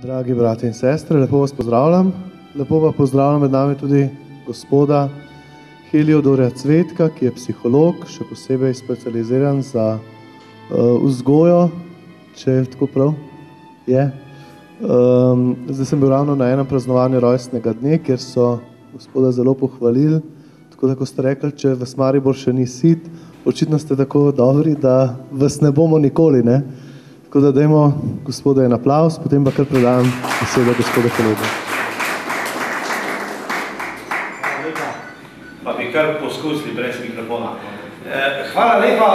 Dragi brati in sestre, lepo vas pozdravljam. Lepo pa pozdravljam med nami tudi gospoda Heliodorja Cvetka, ki je psiholog, še posebej specializiran za vzgojo, če je tako prav. Je. Zdaj sem bil ravno na enem praznovanju rojstnega dne, kjer so gospoda zelo pohvalili, tako da ko ste rekli, če vas Maribor še ni sit, očitno ste tako dobri, da vas ne bomo nikoli, ne? Tako da dajmo gospoda en aplavz, potem pa kar predam besedo gospoda Heliodorja. Hvala lepa. Pa bi kar poskusili brez mikrofona. Hvala lepa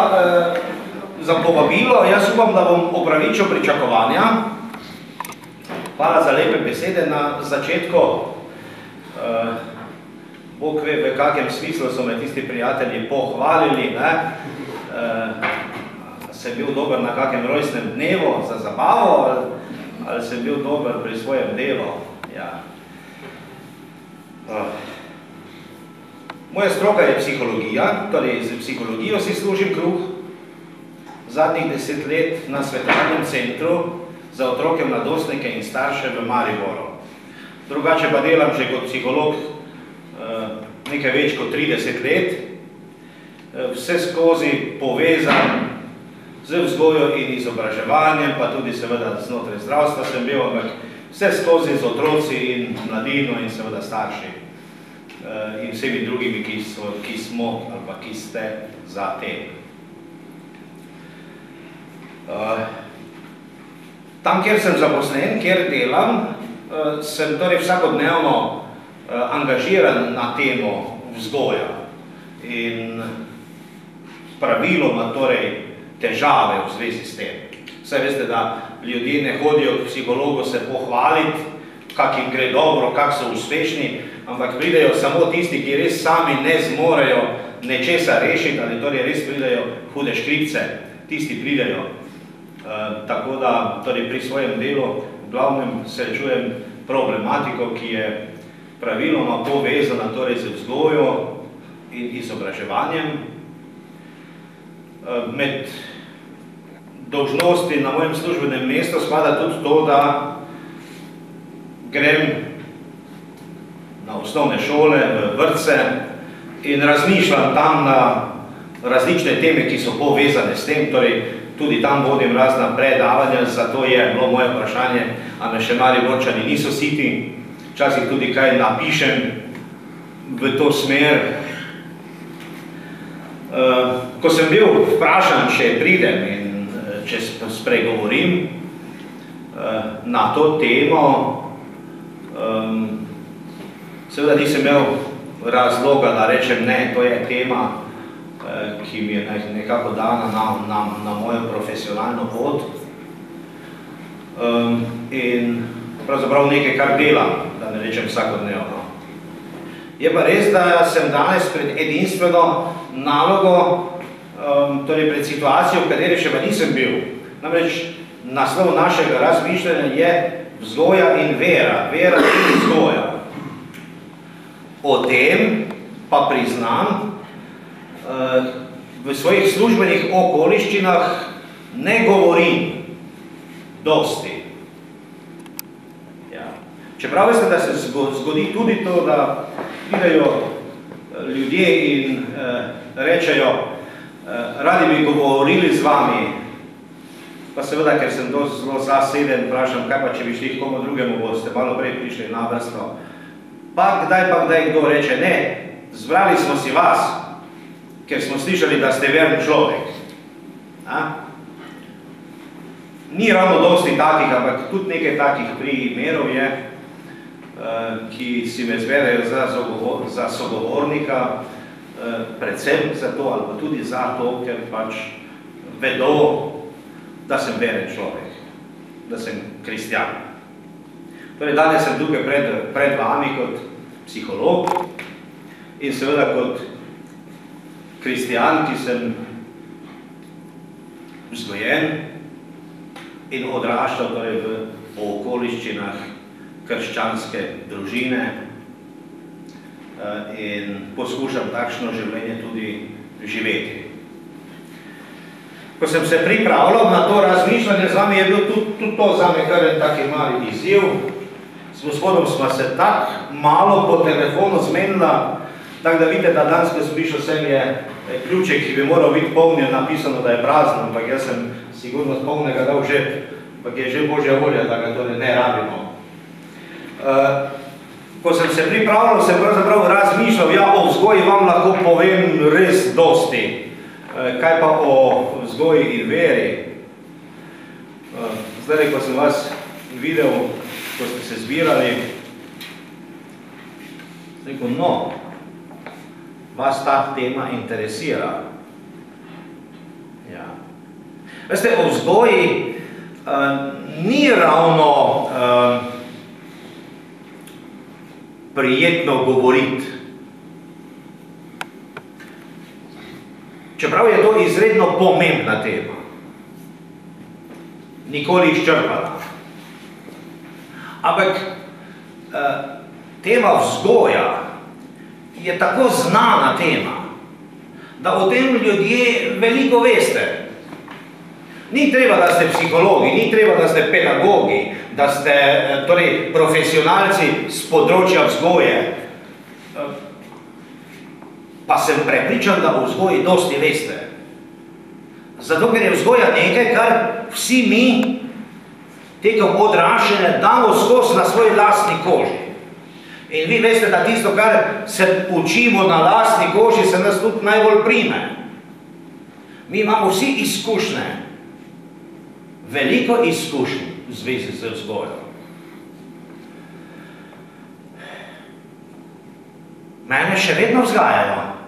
za povabilo. Jaz upam, da bom opravičil pričakovanja. Hvala za lepe besede na začetku. Bog ve, v kakem smislu so me tisti prijatelji pohvalili, ne? Sem bil dober na kakem rojstnem dnevu za zabavo ali sem bil dober pri svojem delu. Ja. Moja stroka je psihologija, torej z psihologijo si služim kruh. Zadnjih 10 let na svetovalnem centru za otroke, mladostnike in starše v Mariboru. Drugače pa delam že kot psiholog nekaj več kot 30 let. Vse skozi povezan z vzgojo in izobraževanjem, pa tudi seveda znotraj zdravstva sem bil, ampak vse skozi z otroci in mladino in seveda starši in vsemi drugimi, ki smo ali pa ki ste za tem. Tam, kjer sem zaposlen, kjer delam, sem torej vsakodnevno angažiran na temo vzgoja in praviloma torej težave v zvezi s tem. Vse veste, da ljudje ne hodijo k psihologu se pohvaliti, kak jim gre dobro, kak so uspešni, ampak pridejo samo tisti, ki res sami ne zmorejo nečesa rešiti ali torej res pridejo hude škripce. Tisti pridejo. Tako da torej pri svojem delu v glavnem srečujem problematiko, ki je praviloma povezana torej z vzgojo in izobraževanjem. Med dolžnosti na mojem službenem mestu spada tudi to, da grem na osnovne šole, v vrtce in razmišljam tam na različne teme, ki so povezane s tem, torej tudi tam vodim razna predavanja, zato je bilo moje vprašanje, a me še Mariborčani niso siti. Včasih tudi kaj napišem v to smer. Ko sem bil vprašan, če pridem in če spregovorim na to temo, seveda nisem imel razloga, da rečem ne, to je tema, ki mi je nekako dana na mojo profesionalno pot in pravzaprav nekaj, kar delam, da ne rečem vsakodnevno. Je pa res, da sem danes pred edinstveno nalogo, torej pred situacijo, v kateri še pa nisem bil. Namreč naslov našega razmišljanja je vzgoja in vera, vera in vzgoja. O tem pa priznam, v svojih službenih okoliščinah ne govorim dosti. Čeprav veste, da se zgodi tudi to, da pridejo ljudje in rečejo, radi bi govorili z vami, pa seveda, ker sem zelo zaseden, vprašam, kaj pa, če bi šli k komu drugemu, boste malo prej prišli na vrsto. Pa kdaj kdo reče, ne, zbrali smo si vas, ker smo slišali, da ste veren človek. Ni ravno dosti takih, ampak tudi nekaj takih primerov je, ki si me zvedajo za sogovornika, predvsem zato ali pa tudi zato, ker pač vedo, da sem veren človek, da sem kristjan. Torej, danes sem tukaj pred vami kot psiholog in seveda kot kristjan, ki sem vzgojen in odraščal torej v okoliščinah krščanske družine in poskušam takšno življenje tudi živeti. ko sem se pripravljal na to razmišljanje z vami, je bil tudi to zame kar en taki mali izziv. S gospodom smo se tako malo po telefonu zmenila, tako da vidite, da danes, ko sem prišel sem, je ključek, ki bi moral biti polnjen, napisano, da je prazno, ampak jaz sem sigurno polnega dal že, ampak je že Božja volja, da ga torej ne rabimo. Ko sem se pripravljal, sem pravzaprav razmišljal, ja, o vzgoji vam lahko povem res dosti. Kaj pa o vzgoji in veri? Zdaj, ko sem vas videl, ko ste se zbirali, rekel, no, vas ta tema interesira. Ja. Veste, o vzgoji ni ravno prijetno govoriti. Čeprav je to izredno pomembna tema. Nikoli izčrpana. Ampak tema vzgoja je tako znana tema, da o tem ljudje veliko veste. Ni treba, da ste psihologi, ni treba, da ste pedagogi, da ste torej profesionalci z področja vzgoje. Pa sem prepričan, da o vzgoji dosti veste. Zato, ker je vzgoja nekaj, kar vsi mi tekom odraščanja damo skozi na svoji lastni koži. In vi veste, da tisto, kar se učimo na lastni koži, se nas tudi najbolj prime. Mi imamo vsi izkušnje, veliko izkušnj v zvezi z vzgojo. Mene še vedno vzgajajo.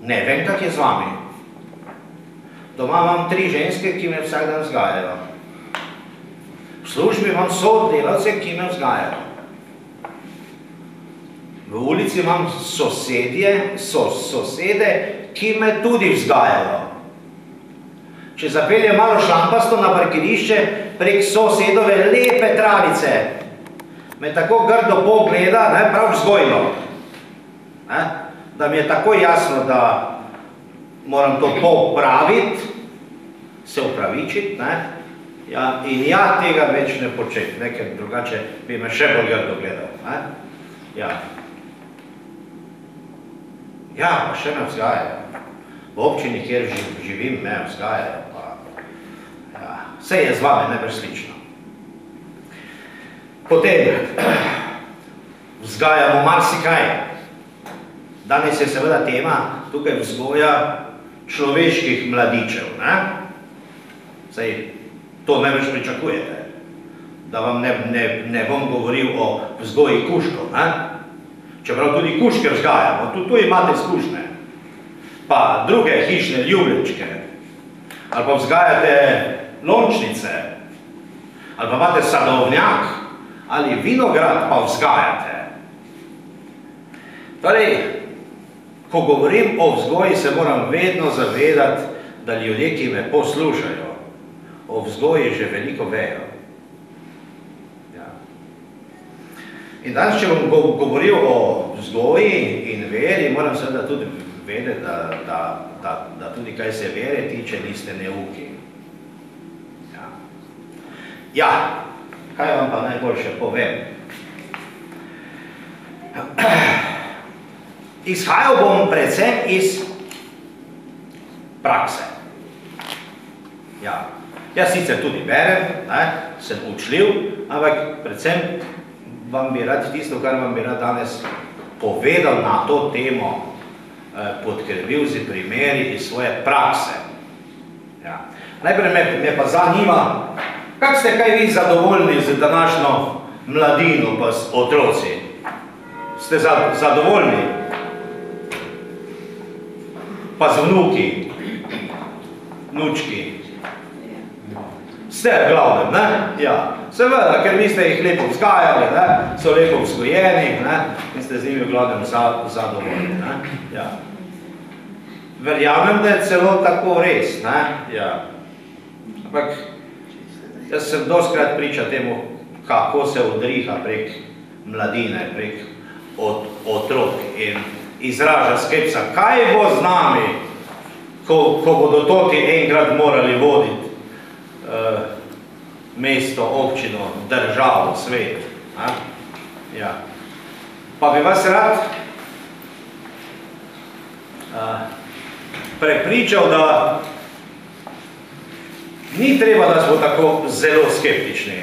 Ne vem, kak je z vami. Doma imam 3 ženske, ki me vsak dan vzgajajo. V službi imam sodelavce, ki me vzgajajo. V ulici imam sosede, ki me tudi vzgajajo. Če zapeljem malo šlampasto na parkirišče prek sosedove lepe travice, me tako grdo pogleda, prav vzgojno, da mi je tako jasno, da moram to popraviti, se upravičiti, in ja, tega več ne početi, ker drugače bi me še bolj grdo gledal. Ja, pa še me vzgajajo. V občini, kjer živim, me vzgajajo. Vse je z vami najbrž slično. Potem vzgajamo marsikaj. Danes je seveda tema tukaj vzgoja človeških mladičev. Saj to največ pričakujete, da vam ne bom govoril o vzgoji kužkov. Čeprav tudi kužke vzgajamo, tu imate izkušnje. Pa druge hišne ljubljenčke, ali pa vzgajate lončnice, ali pa imate sadovnjak, ali vinograd pa vzgajate. Torej, ko govorim o vzgoji, se moram vedno zavedati, da ljudje, ki me poslušajo, o vzgoji že veliko vejo. In danes, če bom govoril o vzgoji in veri, moram seveda tudi vedeti, da tudi kaj se vere tiče, niste neuki. Ja, kaj vam pa najboljše povem? Izhajal bom predvsem iz prakse. Jaz sicer tudi berem, sem učljiv, ampak predvsem vam bi rad tisto, kar vam bi rad danes povedal na to temo, podkrepil z primeri iz svoje prakse. Najprej me pa zanima, kak ste kaj vi zadovoljni z današnjo mladino pa s otroci? Ste zadovoljni? Pa z vnuki, vnučki? Ste v glavnem, ne? Ja. Seveda, ker vi ste jih lepo vzgajali, so lepo vzgojeni in ste z njimi v glavnem zadovoljni. Verjamem, da je celo tako res. Ampak jaz sem dostikrat priča temu, kako se odriha prek mladine, prek otrok in izraža skepsa, kaj bo z nami, ko bodo toti enkrat morali voditi mesto, občino, državo, svet. Ja. Pa bi vas rad prepričal, da ni treba, da smo tako zelo skeptični.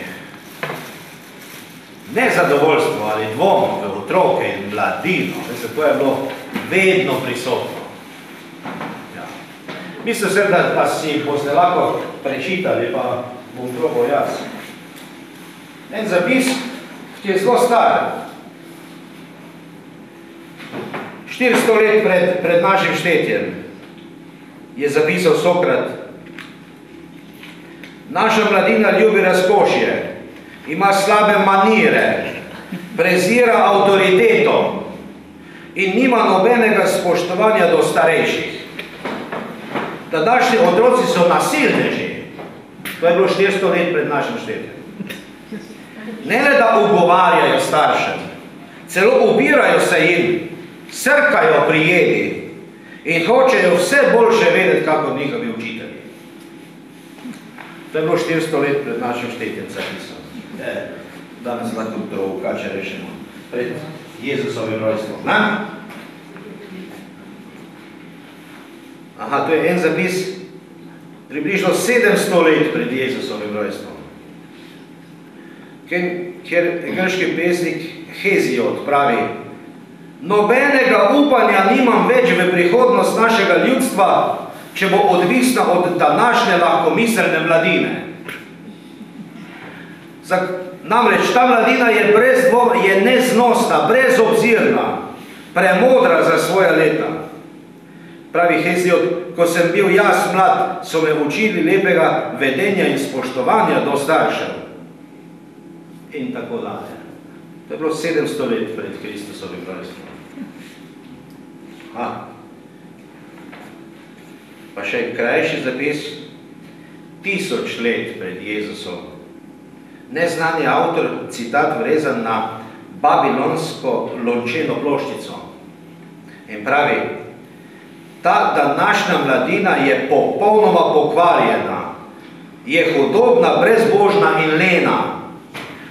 Nezadovoljstvo ali dvom v otroke in mladino, to je bilo vedno prisotno. Ja. Mislim se, da si boste lahko prečitali, pa bom probal jaz. En zapis, ki je zelo star. 400 let pred našim štetjem je zapisal Sokrat: naša mladina ljubi razkošje, ima slabe manire, prezira avtoriteto in nima nobenega spoštovanja do starejših. Današnji otroci so nasilneži. To je bilo 400 let pred našim štetjem. Ne le, da ugovarjajo staršem, celo upirajo se jim, srkajo pri jedi in hočejo vse boljše vedeti, kako njihovi učitelji. To je bilo 400 let pred našim štetjem zapisano. Danes lahko drugače rešimo. Pred Jezusovim rojstvom. Aha, to je en zapis približno 700 let pred Jezusovim rojstvom. Kjer grški pesnik Hesiod pravi: nobenega upanja nimam več v prihodnost našega ljudstva, če bo odvisna od današnje lahkomiselne mladine. Namreč ta mladina je brez dvoma, je neznosna, brezobzirna, premodra za svoja leta. Pravi Hesiod: ko sem bil jaz mlad, so me učili lepega vedenja in spoštovanja do staršev. In tako dalje. To je bilo 700 let pred Kristusovim rojstvom. Pa še krajši zapis, 1000 let pred Jezusom. Neznani avtor, citat vrezan na babilonsko lončeno ploščico. In pravi: ta današnja mladina je popolnoma pokvarjena, je hudobna, brezbožna in lena.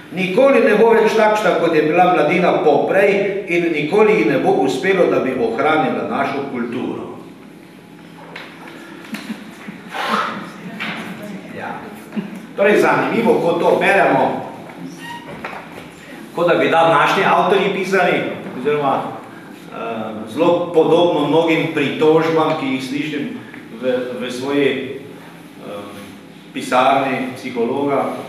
Nikoli ne bo več takšna, kot je bila mladina poprej, in nikoli ji ne bo uspelo, da bi ohranila našo kulturo. Ja. Torej, zanimivo, ko to beremo, kot da bi današnji avtorji pisali, oziroma zelo podobno mnogim pritožbam, ki jih slišim v svoji pisarni psihologa.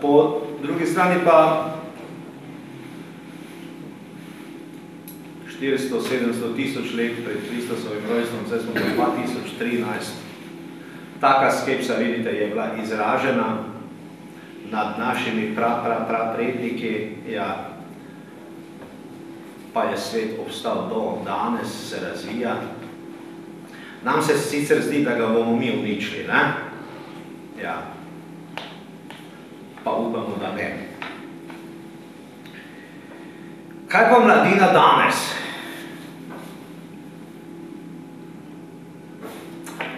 Po drugi strani pa 400-700 tisoč let pred Kristusovim rojstvom, zdaj smo v 2013. Taka skepsa, vidite, je bila izražena nad našimi predniki, ja, pa je svet obstal do danes, se razvija. Nam se sicer zdi, da ga bomo mi uničili, ne? Ja. Pa upamo, da ne. Kaj pa mladina danes?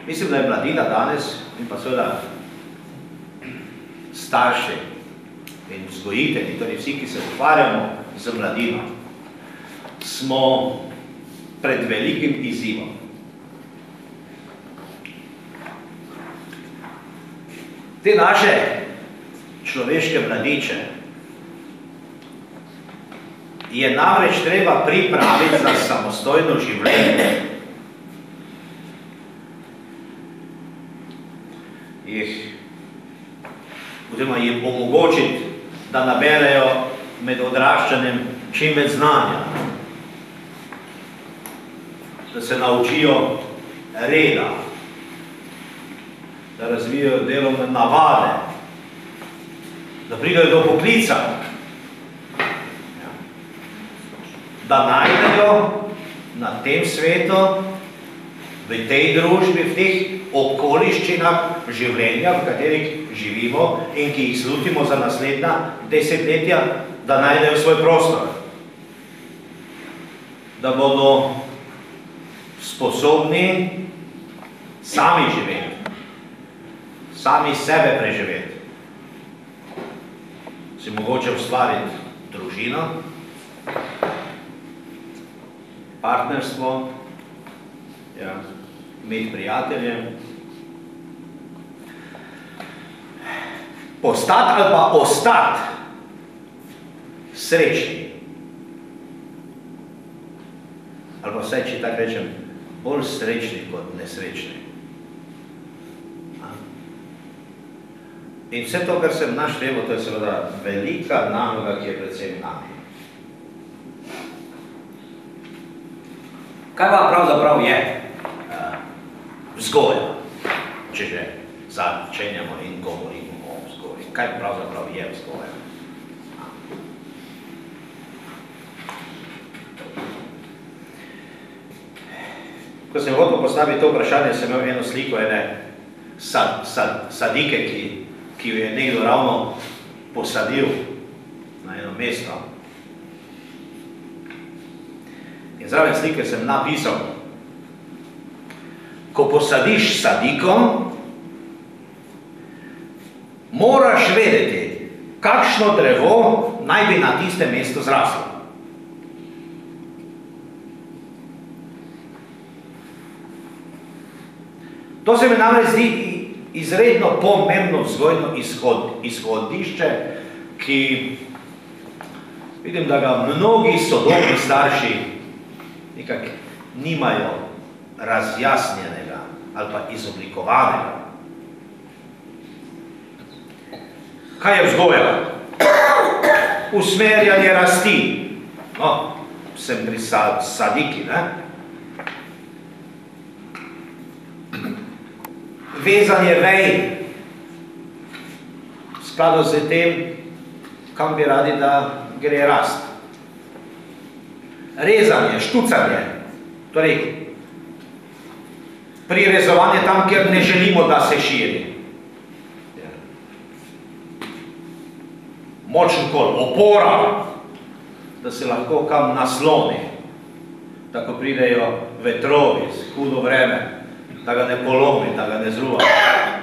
Mislim, da je mladina danes in pa seveda starši in vzgojitelji, torej vsi, ki se ukvarjamo z mladino, smo pred velikim izzivom. Te naše človeške mladiče je namreč treba pripraviti za samostojno življenje. Oziroma jim omogočiti, da naberejo med odraščanjem čim več znanja, da se naučijo reda, da razvijajo delovne navade, da pridejo do poklica, da najdejo na tem svetu, v tej družbi, v teh okoliščinah življenja, v katerih živimo in ki jih slutimo za naslednja desetletja, da najdejo svoj prostor. Da bodo sposobni sami živeti, sami sebe preživeti. Si mogoče ustvariti družino, partnerstvo, ja, imeti prijatelje, postati ali pa ostati srečni. Ali pa vsaj, če tako rečem, bolj srečni kot nesrečni. In vse to, kar sem naštel, to je seveda velika naloga, ki je predvsem nami. Kaj pa pravzaprav je vzgoja, če že začenjamo in govorimo o vzgoji? Kaj pravzaprav je vzgoja? Ko sem hotel postaviti to vprašanje, sem imel eno sliko ene sadike, ki jo je nekdo ravno posadil na eno mesto. In zraven slike sem napisal, ko posadiš sadiko, moraš vedeti, kakšno drevo naj bi na tistem mestu zraslo. To se mi namreč zdi izredno pomembno vzgojno izhodišče, ki vidim, da ga mnogi sodobni starši nekako nimajo razjasnjenega ali pa izoblikovanega. Kaj je vzgoja? Usmerjanje rasti. No, sem pri sadiki, ne? Vezanje vej, v skladu z tem, kam bi radi, da gre rast. Rezanje, štucanje, torej prirezovanje tam, kjer ne želimo, da se širi. Močen kol, opora, da se lahko kam nasloni, da ko pridejo vetrovi, hudo vreme, da ga ne polomi, da ga ne zruva,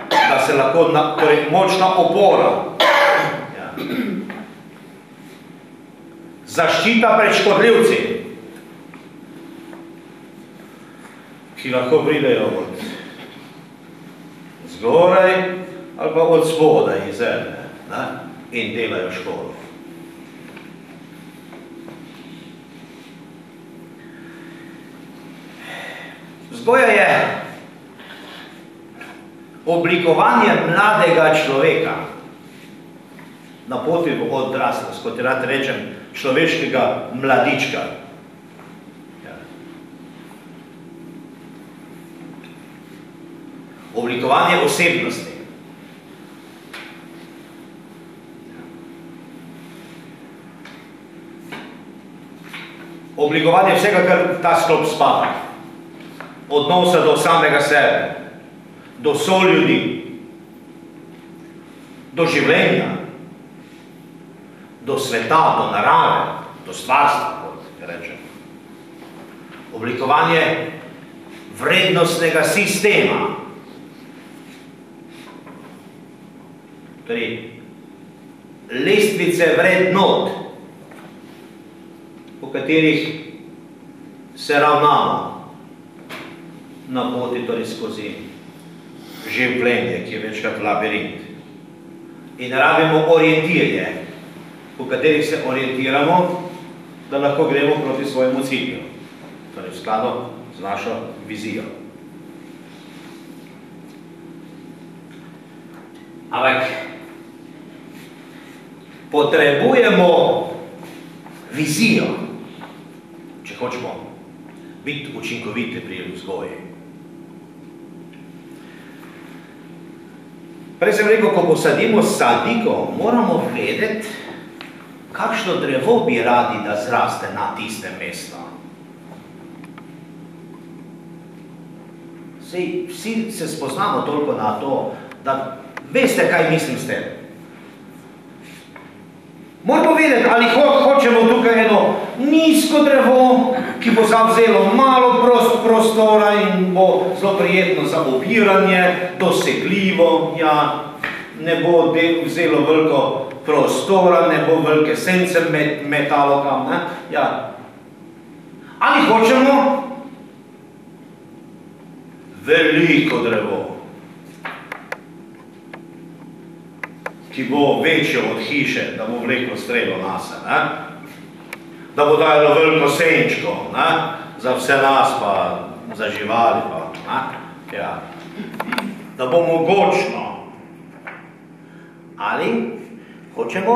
da se lahko, torej močna opora. Ja. Zaščita pred škodljivci, ki lahko pridejo od zgoraj ali pa od spodaj iz zemlje, ne? In delajo škodo. Vzgoja je oblikovanje mladega človeka na poti v odraslost, kot rad rečem, človeškega mladička. Ja. Oblikovanje osebnosti. Oblikovanje vsega, kar ta sklop spada. Odnosa do samega sebe, do soljudi, do življenja, do sveta, do narave, do stvarstva, kot rečem. Oblikovanje vrednostnega sistema. Torej, lestvice vrednot, po katerih se ravnamo na poti, torej skozi življenje, ki je večkrat labirint. In rabimo orientirje, po katerih se orientiramo, da lahko gremo proti svojemu cilju, torej v skladu z našo vizijo. Ampak potrebujemo vizijo, če hočemo biti učinkoviti pri vzgoji. Prej sem rekel, ko posadimo sadiko, moramo vedeti, kakšno drevo bi radi, da zraste na tistem mestu. Vsi se spoznamo toliko na to, da veste, kaj mislim s tem. Moramo vedeti, ali hočemo tukaj eno nizko drevo, ki bo zavzelo malo prostora in bo zelo prijetno za obiranje, dosegljivo, ja, ne bo vzelo veliko prostora, ne bo velike sence metalo tam, ne, ja. Ali hočemo veliko drevo, ki bo večjo od hiše, da bo vleklo strelo nase, ne? Da bo dajalo veliko senčko, ne? Za vse nas, pa za živali, pa, ne? Ja. Da bo mogočno. Ali hočemo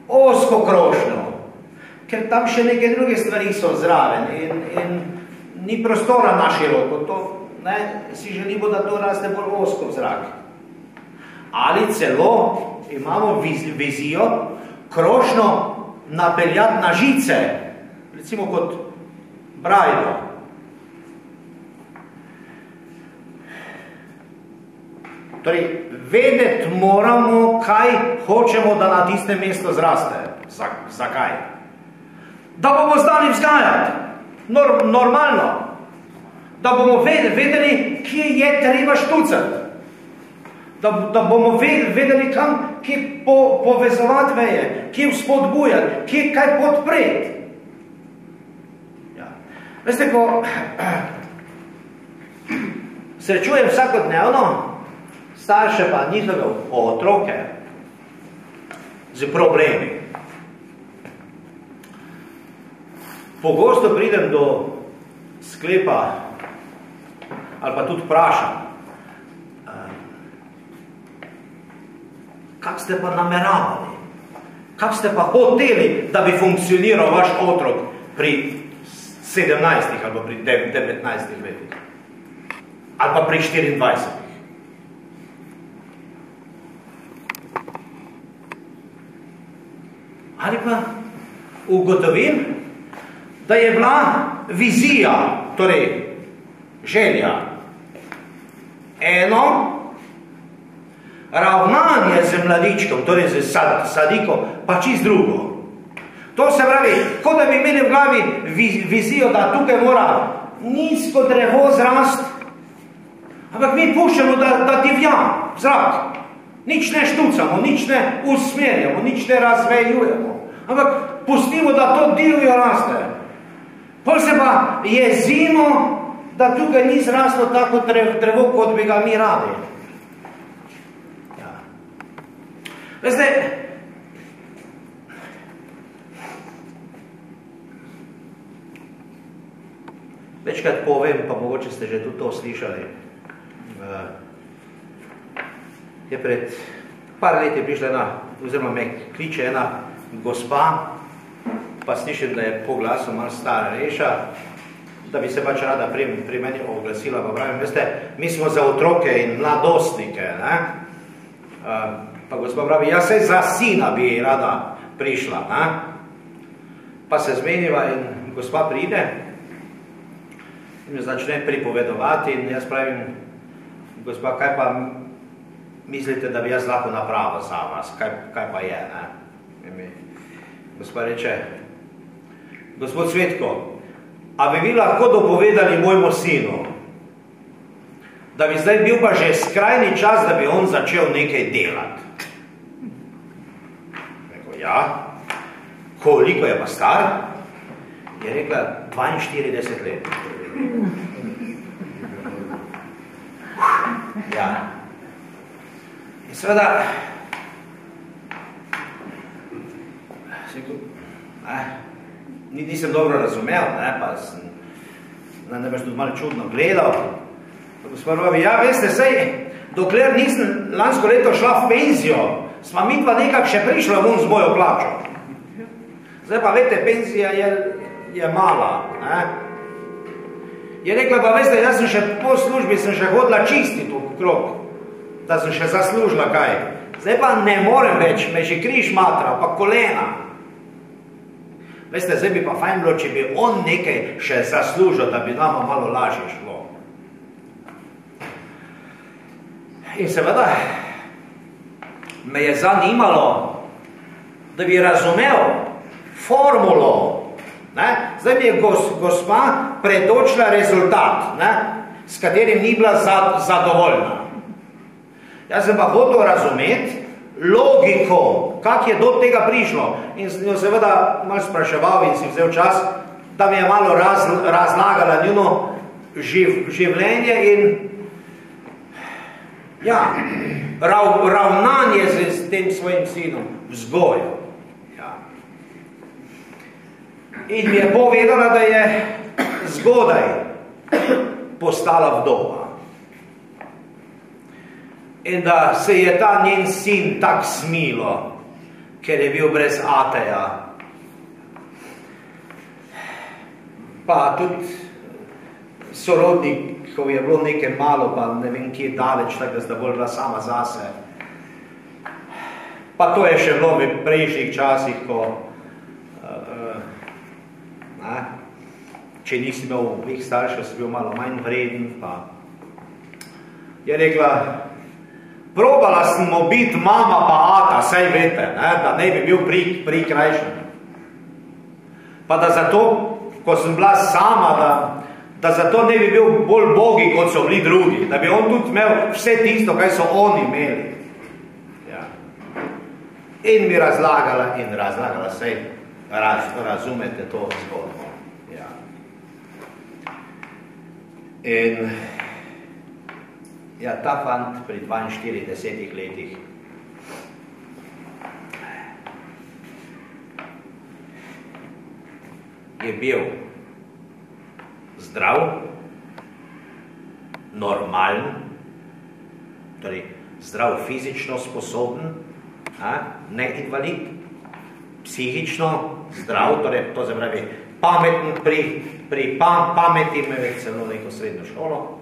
ozko krošnjo, ker tam še neke druge stvari so zraven in ni prostora na široko, to, ne? Si želimo, da to raste bolj ozko v zrak. Ali celo imamo vizijo krošnjo napeljati na žice, recimo kot brajdo. Torej, vedeti moramo, kaj hočemo, da na tistem mestu zraste. Zakaj? Da bomo znali vzgajati. Normalno. Da bomo vedeli, kje je treba štucati. Da bomo vedeli, kje povezovati veje, kje vzpodbujati, kje kaj podpreti. Ja. Veste, ko srečujem vsakodnevno starše pa njihove otroke z problemi. Pogosto pridem do sklepa ali pa tudi vprašam, kak ste pa nameravali? Kak ste pa hoteli, da bi funkcioniral vaš otrok pri 17 ali pri 19 letih? Ali pa pri 24? Ali pa ugotovim, da je bila vizija, torej želja, eno, ravnanje z mladičkom, torej z sadikom, pa čist drugo. To se pravi, kot da bi imeli v glavi vizijo, da tukaj mora nizko drevo zrast, ampak mi puščamo, da divja v zrak. Nič ne štucamo, nič ne usmerjamo, nič ne razvejujemo, ampak pustimo, da to divjo raste. Pol se pa jezimo, da tukaj ni zraslo tako drevo, kot bi ga mi radi. Veste, večkrat povem, pa mogoče ste že tudi to slišali, je pred par leti prišla ena, oziroma me kliče ena gospa, pa slišim, da je po glasu malo starejša, da bi se pač rada pri meni oglasila, pa pravim, veste, mi smo za otroke in mladostnike, ne? Pa gospa pravi, ja sej za sina bi rada prišla, ne? Pa se zmeniva in gospa pride in mi začne pripovedovati in jaz pravim, gospa, kaj pa mislite, da bi jaz lahko napravil za vas, kaj pa je, ne? In mi gospa reče, gospod Cvetko, a bi vi lahko dopovedali mojemu sinu, da bi zdaj bil pa že skrajni čas, da bi on začel nekaj delati. Rekel, ja, koliko je pa star? Je rekla, 42 let. Ja. In seveda, nisem dobro razumel, pa sem najbrž tudi malo čudno gledal. Gospod pravi, ja, veste, sej, dokler nisem lansko leto šla v penzijo, sva mi pa nekak še prišla ven z mojo plačo. Zdaj pa, veste, penzija je mala, ne? Je rekla, pa veste, jaz sem še po službi, sem še hodila čistiti okrog, da sem še zaslužila kaj. Zdaj pa ne morem več, me že križ matra, pa kolena. Veste, zdaj bi pa fajn bilo, če bi on nekaj še zaslužil, da bi nama malo lažje šlo. In seveda me je zanimalo, da bi razumel formulo. Zdaj mi je gospa predočila rezultat, s katerim ni bila zadovoljna. Jaz sem pa hotel razumeti logiko, kak je do tega prišlo. In sem jo seveda malo spraševal in si vzel čas, da mi je malo razlagala njuno življenje in ravnanje s tem svojim sinom, vzgojo. In mi je povedala, da je zgodaj postala vdova. In da se je ta njen sin tak smilo, ker je bil brez ateja. Pa tudi sorodnikov je bilo nekaj malo, pa ne vem kje daleč, tako da sta bolj bila sama zase. Pa to je še bilo v prejšnjih časih, ko če nisi imel dveh staršev, si bil malo manj vreden, pa je rekla, probala sem biti mama pa ata, saj vete, da ne bi bil prikrajšen. Pa da zato, ko sem bila sama, da zato ne bi bil bolj bogi, kot so bili drugi, da bi on tudi imel vse tisto, kaj so oni imeli. In mi razlagala, saj razumete to zgodbo. In ta fant pri 42 letih je bil zdrav, normalen, torej zdrav fizično sposoben, ne invalid, psihično zdrav, torej to se pravi pameten, pri pameti me celo neko srednjo šolo,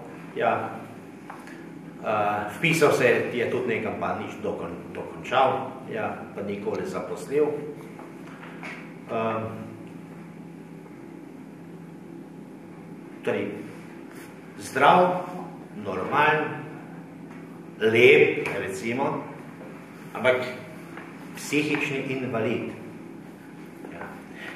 vpisal se je tudi nekam, pa nič dokončal, pa nikoli zaposlil. Torej, zdrav, normalen, lep, recimo, ampak psihični invalid.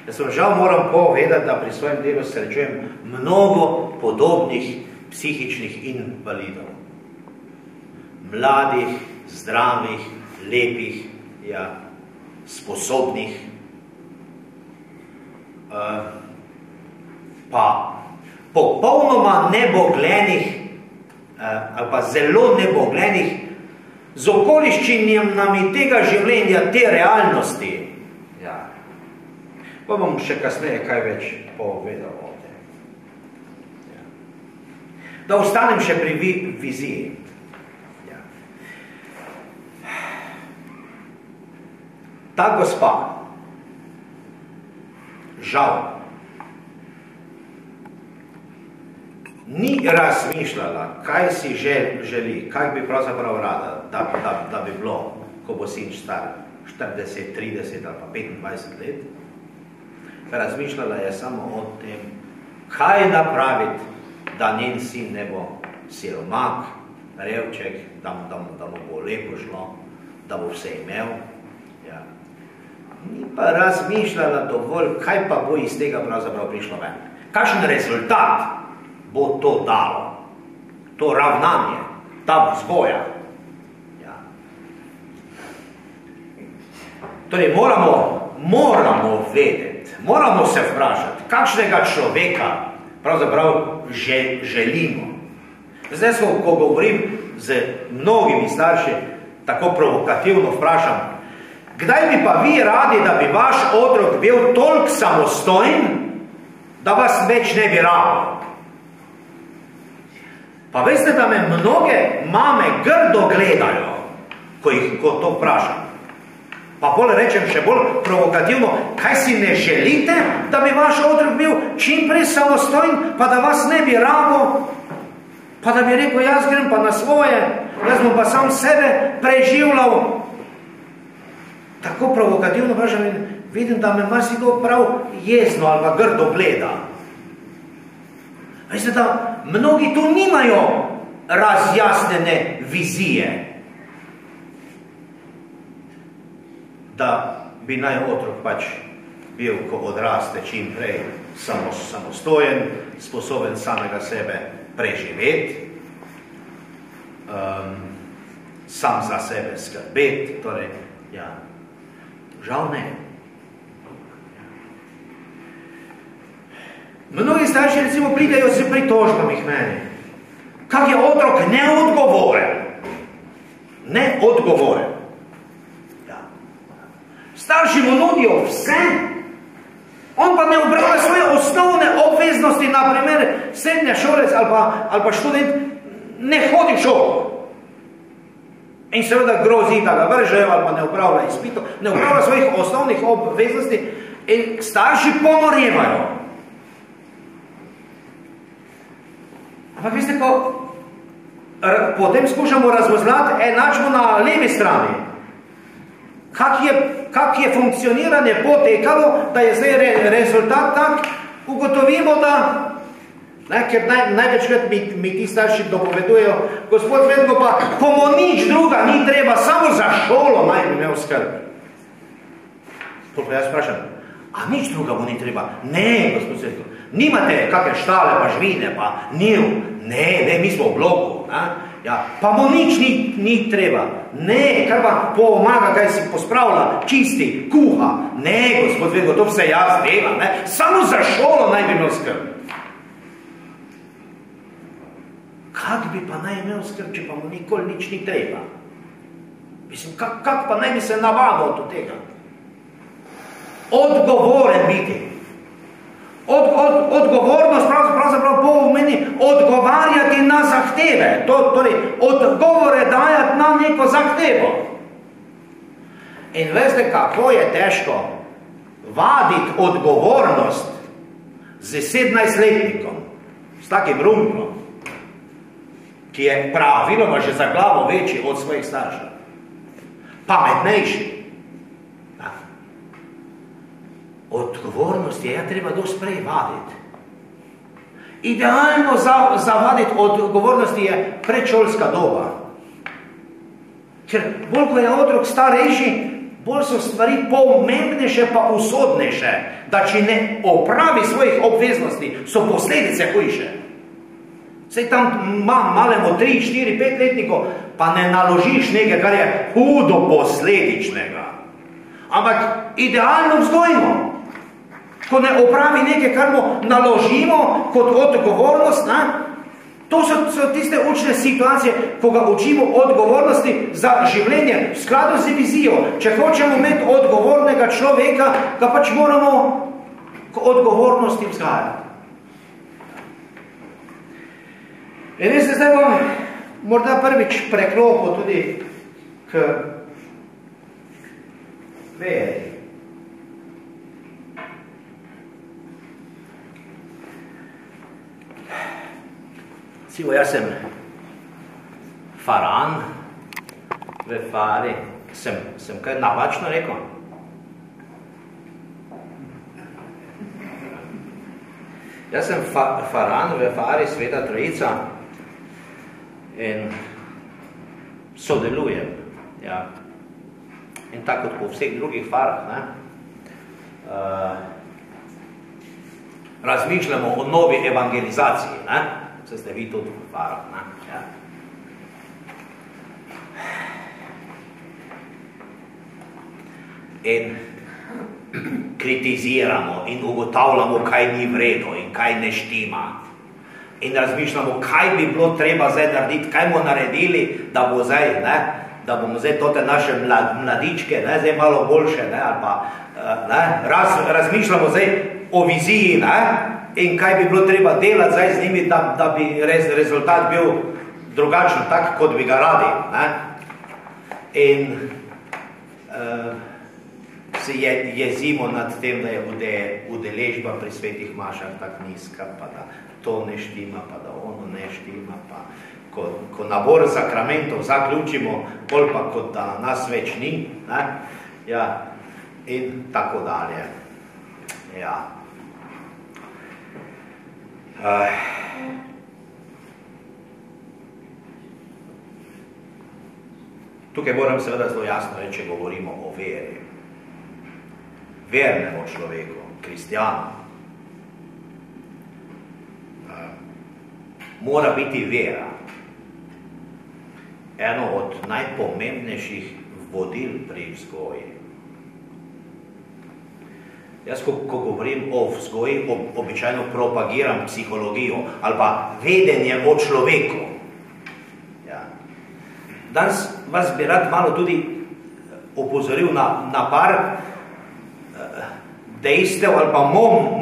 Jaz sem žal moram povedati, da pri svojem delu srečujem mnogo podobnih psihičnih invalidov. Mladih, zdravih, lepih, sposobnih, pa popolnoma neboglenih, ali pa zelo neboglenih z okoliščinami tega življenja, te realnosti. Pa bom še kasneje kaj več povedal o tem. Da ostanem še pri viziji. Ta gospa, žal, ni razmišljala, kaj si želi, kaj bi pravzaprav rada, da bi bilo, ko bo sin star 40, 30 ali pa 25 let. Razmišljala je samo o tem, kaj napraviti, da njen sin ne bo siromak, revček, da mu bo lepo šlo, da bo vse imel. Ni pa razmišljala dovolj, kaj pa bo iz tega pravzaprav prišlo ven. Kakšen rezultat bo to dalo, to ravnanje, ta vzgoja. Torej, moramo vedeti, moramo se vprašati, kakšnega človeka pravzaprav želimo. Zdaj, ko govorim z mnogimi starši, tako provokativno vprašam, kdaj bi pa vi radi, da bi vaš otrok bil toliko samostojen, da vas več ne bi rabil? Pa veste, da me mnoge mame grdo gledajo, ko to vprašam. Pa bolj rečem še bolj provokativno, kaj si ne želite, da bi vaš otrok bil čim prej samostojen, pa da vas ne bi rabo, pa da bi rekel, jaz grem pa na svoje, jaz bom pa sam sebe preživljal. Tako provokativno vprašam in vidim, da me marsikdo prav jezno ali pa grdo gleda. Veste, da mnogi tu nimajo razjasnjene vizije. Da bi naj otrok pač bil, ko odraste, čim prej samostojen, sposoben samega sebe preživeti, sam za sebe skrbeti, torej, ja, žal ne. Mnogi starši recimo pridajo s pritožbami k meni. Kak je otrok neodgovoren. Neodgovoren. Ja. Starši mu nudijo vse, on pa ne opravlja svoje osnovne obveznosti, naprimer srednješolec ali pa študent ne hodi v šolo. In seveda grozi, da ga vržejo ali pa ne opravlja izpitov, ne opravlja svojih osnovnih obveznosti in starši ponorevajo. Ampak veste, ko potem skušamo razvozlati enačmo na levi strani, kak je funkcioniranje potekalo, da je zdaj rezultat tak, ugotovimo, da, ker največkrat mi ti starši dopovedujejo, gospod Svetko, pa komu nič druga ni treba, samo za šolo naj bi imel skrb. To pa jaz sprašam, a nič druga mu ni treba? Ne, gospod Svetko, nimate kakve štale, pa žvine, pa njiv. Ne, mi smo v bloku. Ja, pa mu nič ni treba. Ne, kar pa pomaga, kaj si pospravlja, čisti, kuha. Ne, gospod Svetko, to vse jaz delam. Samo za šolo naj bi imel skrb. Kak bi pa naj imel skrb, če pa mu nikoli nič ni treba? Mislim, kak pa naj bi se navadil do tega? Odgovoren biti. Odgovornost pravzaprav pomeni odgovarjati na zahteve, torej odgovore dajati na neko zahtevo. In veste, kako je težko vaditi odgovornost z 17-letnikom, s takim rumplom, ki je praviloma že za glavo večji od svojih staršev, pametnejši. Odgovornost je treba dosti prej vaditi. Idealno za vaditi odgovornosti je predšolska doba. Ker bolj, ko je otrok starejši, bolj so stvari pomembnejše pa usodnejše, da če ne opravi svojih obveznosti, so posledice hujše. Saj tam malemu 3, 4, 5 letnikov pa ne naložiš nekaj, kar je hudo posledičnega. Ampak idealno vzgojno. Ko ne opravi nekaj, kar mu naložimo kot odgovornost, to so tiste učne situacije, ko ga učimo odgovornosti za življenje v skladu z vizijo. Če hočemo imeti odgovornega človeka, ga pač moramo k odgovornosti vzgajati. In veste, zdaj bom morda prvič preklopil tudi k veri. Sivo, jaz sem faran v fari. Sem kaj napačno rekel? Jaz sem faran v fari Sveta Trojica in sodelujem. Ja. In tako kot po vseh drugih farah, razmišljamo o novi evangelizaciji, se ste vi tudi v farah. Ja. In kritiziramo in ugotavljamo, kaj ni v redu in kaj ne štima. In razmišljamo, kaj bi bilo treba zdaj narediti, kaj bomo naredili, da bo zdaj, da bomo zdaj tote naše mladičke, zdaj malo boljše, ali pa razmišljamo zdaj o viziji, in kaj bi bilo treba delati zdaj z njimi, da bi rezultat bil drugačen, tak, kot bi ga radi. In se jezimo nad tem, da je udeležba pri svetih mašah tak nizka, pa da to ne štima, pa da ono ne štima, pa ko nabor sakramentov zaključimo, bolj pa kot da nas več ni, ja, in tako dalje. Ja. Tukaj moram seveda zelo jasno reči, če govorimo o veri. vernemu človeku, kristjanu, mora biti vera eno od najpomembnejših vodil pri vzgoji. Jaz, ko govorim o vzgoji, običajno propagiram psihologijo ali pa vedenje o človeku. Ja. Danes vas bi rad malo tudi opozoril na par dejstev ali pa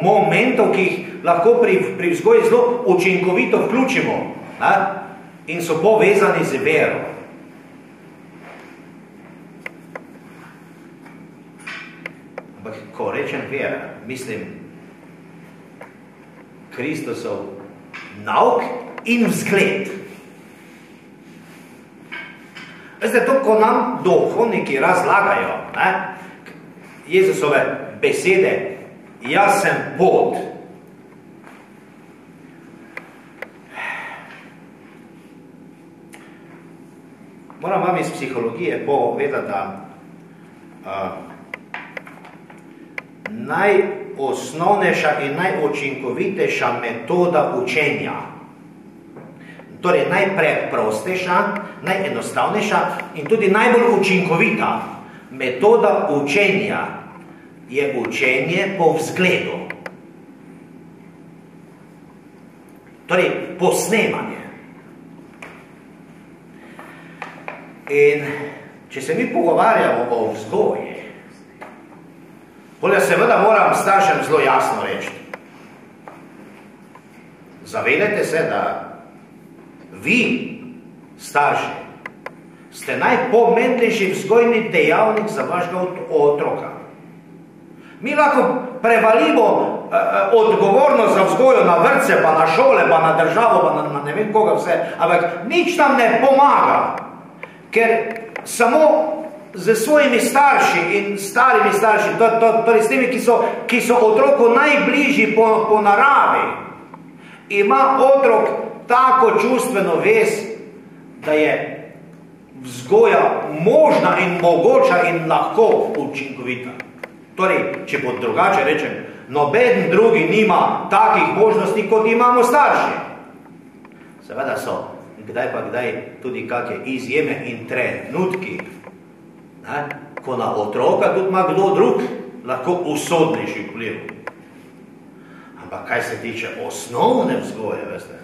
momentov, ki jih lahko pri vzgoji zelo učinkovito vključimo, ne? In so povezani z vero. Ampak, ko rečem vera, mislim Kristusov nauk in vzgled. Veste, to, ko nam duhovniki razlagajo, ne? Jezusove besede, jaz sem pot. Moram vam iz psihologije povedati, da najosnovnejša in najučinkovitejša metoda učenja, torej najpreprostejša, najenostavnejša in tudi najbolj učinkovita metoda učenja je učenje po vzgledu. Torej, posnemanje. In če se mi pogovarjamo o vzgoji, potem seveda moram staršem zelo jasno reči. Zavedajte se, da vi, starši, ste najpomembnejši vzgojni dejavnik za vašega otroka. Mi lahko prevalimo odgovornost za vzgojo na vrtce, pa na šole, pa na državo, pa na ne vem koga vse, ampak nič tam ne pomaga, ker samo z svojimi starši in starimi starši, torej s temi, ki so otroku najbližji po naravi, ima otrok tako čustveno vez, da je vzgoja možna in mogoča in lahko učinkovita. Torej, če pod drugače rečem, noben drugi nima takih možnosti, kot imamo starši. Seveda so kdaj pa kdaj tudi kakšne izjeme in trenutki, ne, ko na otroka tudi ima kdo drug lahko usodnejši vpliv. Ampak kaj se tiče osnovne vzgoje, veste,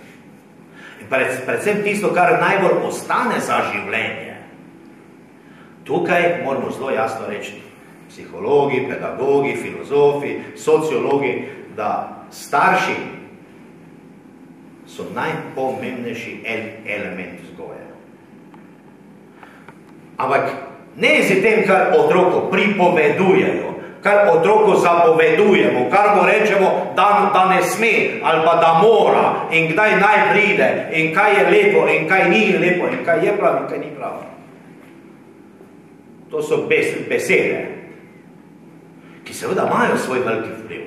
in predvsem tisto, kar najbolj ostane za življenje, tukaj moramo zelo jasno reči, psihologi, pedagogi, filozofi, sociologi, da starši so najpomembnejši element vzgoje. Ampak ne z tem, kar otroku pripovedujejo, kar otroku zapovedujemo, kar mu rečemo, da ne sme ali pa da mora in kdaj naj pride in kaj je lepo in kaj ni lepo in kaj je prav in kaj ni prav. To so besede, ki seveda imajo svoj veliki vpliv.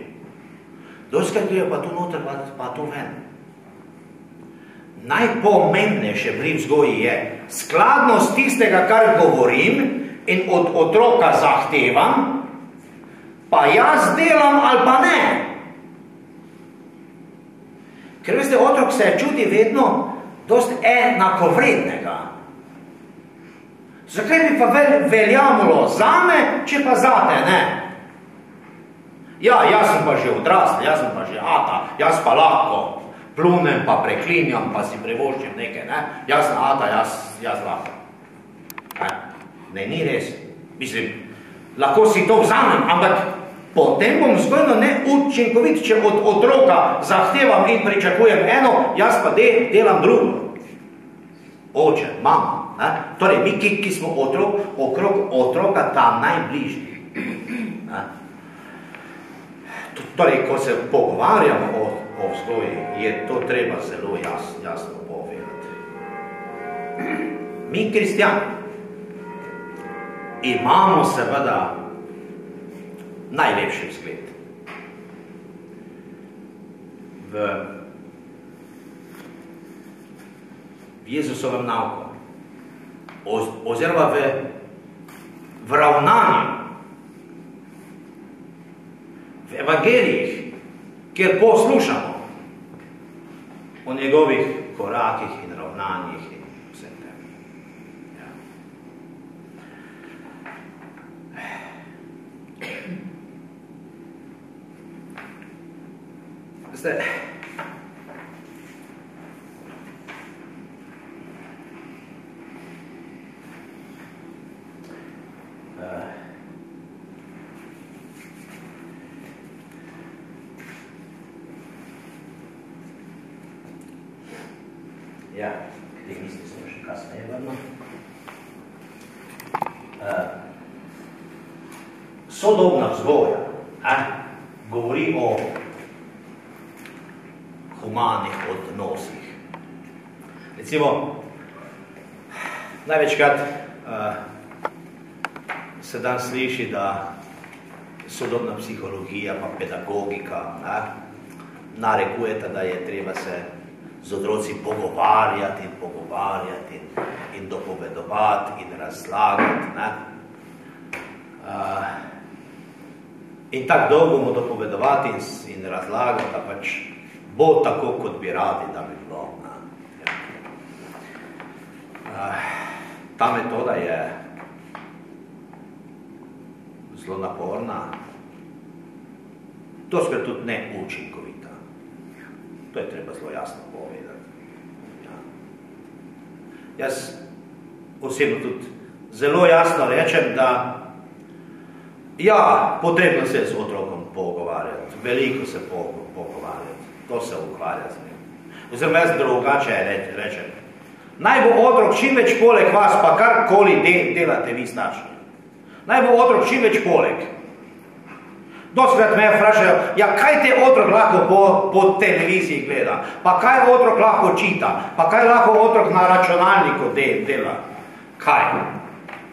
Dostikrat grejo pa tu noter, pa tu ven. Najpomembnejše pri vzgoji je skladnost tistega, kar govorim in od otroka zahtevam, pa jaz delam ali pa ne. Ker veste, otrok se čuti vedno dosti enakovrednega. Zakaj bi pa veljamalo zame, če pa zate ne? Ja, jaz sem pa že odrastel, jaz sem pa že ata, jaz pa lahko plunem, pa preklinjam, pa si privoščim nekaj, ne? Jaz sem ata, jaz lahko. Ne, ni res. Mislim, lahko si to vzamem, ampak potem bom vzgojno neučinkovit, če od otroka zahtevam in pričakujem eno, jaz pa delam drugo. Oče, mama. Torej, mi, ki smo okrog otroka tam najbližji. Torej, ko se pogovarjamo o vzgoji, je to treba zelo jasno povedati. Mi, kristjani, imamo seveda najlepši vzgled. V Jezusovem nauku, oziroma v ravnanju. v evangelijih, kjer poslušamo o njegovih korakih in ravnanjih in vsem tem. Ja. Zdaj, ja, te misli sem še kasneje vrno. Sodobna vzgoja govori o humanih odnosih. Recimo, največkrat se dan sliši, da sodobna psihologija pa pedagogika narekujeta, da je treba se z otroci pogovarjati in dopovedovati in razlagati. In tako dolgo mu dopovedovati in razlagati, da pač bo tako, kot bi radi, da bi bilo. Ta metoda je zelo naporna, to skrat tudi neučinkovita. To je treba zelo jasno povedati. Ja. Jaz osebno tudi zelo jasno rečem, da ja, potrebno se z otrokom pogovarjati, veliko se pogovarjati, to se ukvarja z njim. Oziroma jaz drugače rečem, naj bo otrok čim več poleg vas, pa karkoli delate vi starši. Naj bo otrok čim več poleg. Dostkrat me vprašajo, ja, kaj te otrok lahko po televiziji gleda, pa kaj otrok lahko čita, pa kaj lahko otrok na računalniku dela. Kaj?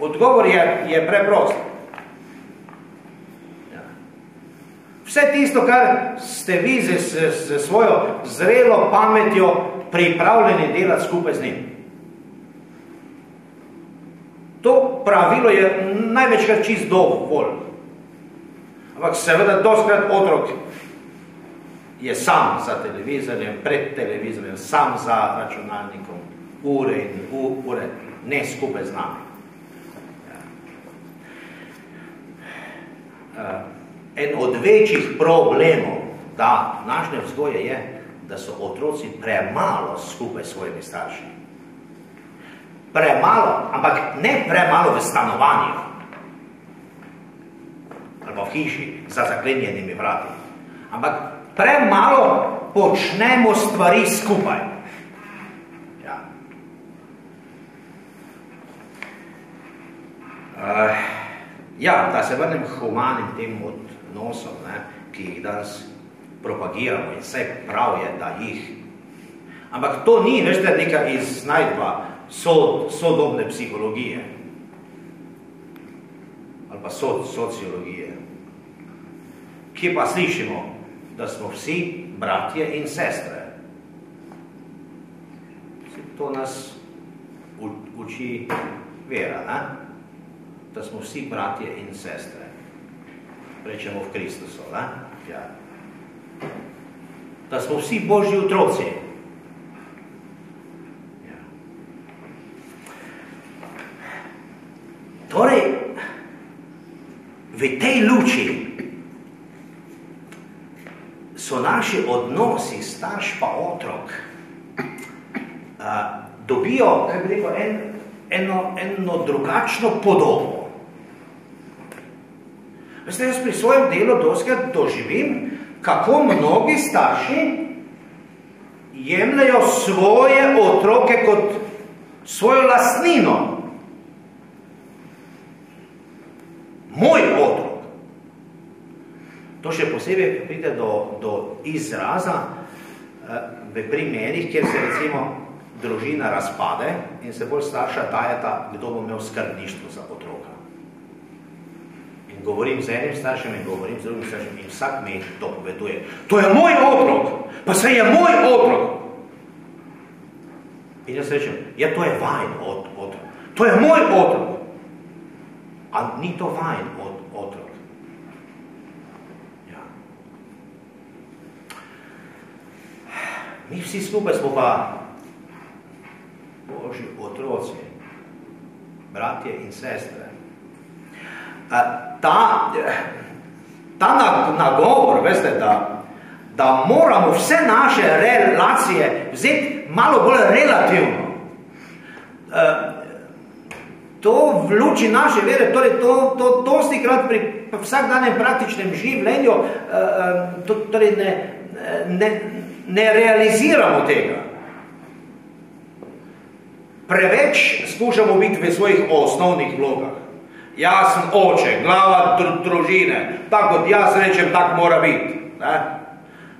Odgovor je preprost. Ja. Vse tisto, kar ste vi z svojo zrelo pametjo pripravljeni delati skupaj z njim. To pravilo je največkrat čist dovolj. Ampak seveda dostkrat otrok je sam za televizorjem, pred televizorjem, sam za računalnikom, ure in ure, ne skupaj z nami. En od večjih problemov današnje vzgoje je, da so otroci premalo skupaj s svojimi starši. Premalo, ampak ne premalo v stanovanju ali v hiši za zaklenjenimi vrati, ampak premalo počnemo stvari skupaj. Ja. Ja, da se vrnem k humanim tem odnosom, ki jih danes propagiramo in vse prav je, da jih. Ampak to ni, veste, neka iznajdba sodobne psihologije ali pa sociologije, kje pa slišimo, da smo vsi bratje in sestre. To nas uči vera, ne? Da smo vsi bratje in sestre. Rečemo v Kristusu, ne? Ja. Da smo vsi Božji otroci. Ja. Torej, v tej luči so naši odnosi starš pa otrok dobijo, kaj bi rekel, eno drugačno podobo. Veste, jaz pri svojem delu dostikrat doživim, kako mnogi starši jemljajo svoje otroke kot svojo lastnino. Moj otrok. To še posebej pride do izraza v primerih, kjer se recimo družina razpade in se bolj starša dajeta, kdo bo imel skrbništvo za otroka. In govorim z enim staršem in govorim z drugim staršem in vsak mi to poveduje. To je moj otrok, pa se je moj otrok. In jaz rečem, ja, to je vajen otrok. To je moj otrok. A ni to vajen otrok. Ja. Mi vsi skupaj smo pa Božji otroci, bratje in sestre. Ta nagovor, veste, da moramo vse naše relacije vzeti malo bolj relativno. To v luči naše vere, torej to dostikrat pri vsakdanjem praktičnem življenju torej ne realiziramo tega. Preveč skušamo biti v svojih osnovnih vlogah. Jaz sem oče, glava družine, tako kot jaz rečem, tako mora biti.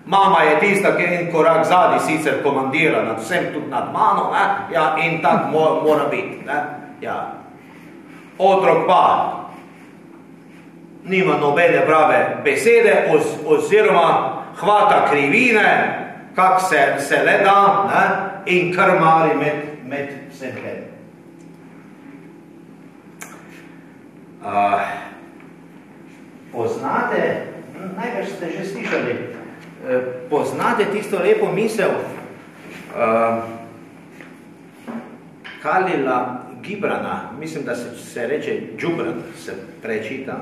Mama je tista, ki je en korak zadnji sicer komandira nad vsem, tudi nad mano, in tako mora biti. Otrok pa nima nobene prave besede oziroma hvata krivine, kak se le da, in krmari med vsem tem. Poznate, največ ste že slišali, poznate tisto lepo misel Khalila Gibrana, mislim, da se reče Džubran, se prečita.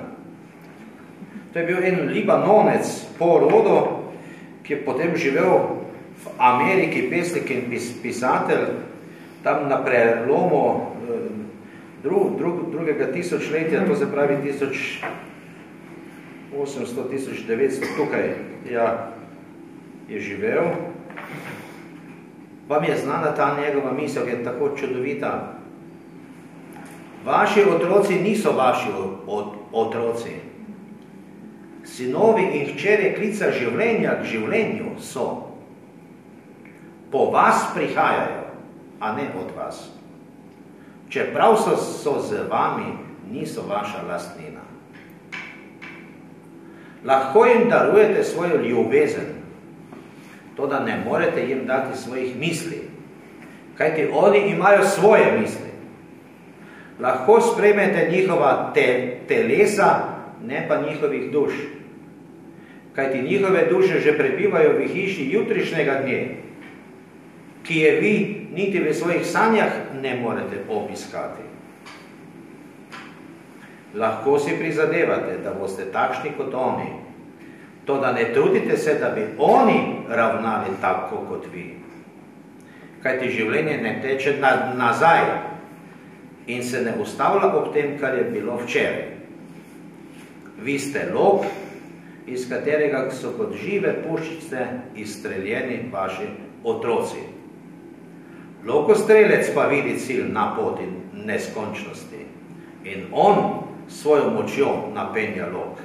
To je bil en Libanonec po rodu, ki je potem živel v Ameriki, pesnik in pisatelj, tam na prelomu drugega tisočletja, to se pravi 1800-1900, tukaj je živel. Vam je znana ta njegova misel, ki je tako čudovita. Vaši otroci niso vaši otroci. Sinovi in hčere klica življenja k življenju so. Po vas prihajajo, a ne od vas. Čeprav so z vami, niso vaša lastnina. Lahko jim darujete svojo ljubezen, to da ne morete jim dati svojih misli, kajti oni imajo svoje misli. Lahko sprejmete njihova telesa, ne pa njihovih duš, kajti njihove duše že prebivajo v hiši jutrišnjega dne, ki je vi niti v svojih sanjah ne morete obiskati. Lahko si prizadevate, da boste takšni kot oni, to da ne trudite se, da bi oni ravnali tako kot vi. Kajti življenje ne teče nazaj in se ne ustavlja ob tem, kar je bilo včeraj. Vi ste lok, iz katerega so kot žive puščice izstreljeni vaši otroci. Lokostrelec pa vidi cilj na poti neskončnosti in on svojo močjo napenja lok,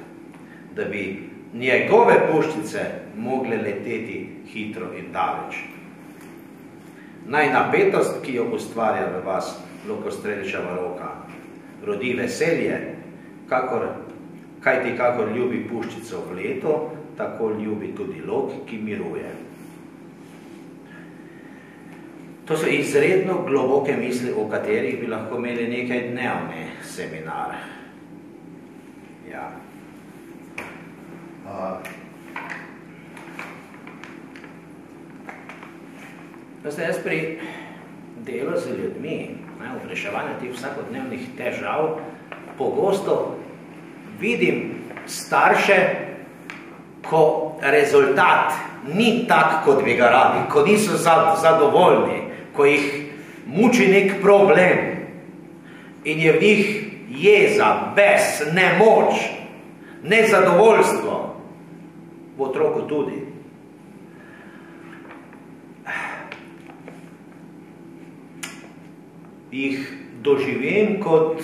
da bi njegove puščice mogle leteti hitro in daleč. Naj napetost, ki jo ustvarja v vas lokostrelčeva roka, rodi veselje, kajti kakor ljubi puščico v leto, tako ljubi tudi lok, ki miruje. To so izredno globoke misli, o katerih bi lahko imeli nekaj dnevni seminar. Ja. Jaz pri delu z ljudmi, v reševanju teh vsakodnevnih težav, pogosto vidim starše, ko rezultat ni tak, kot bi ga radi, ko niso zadovoljni, ko jih muči nek problem in je v njih jeza, bes, nemoč, nezadovoljstvo, v otroku tudi. Jih doživim kot,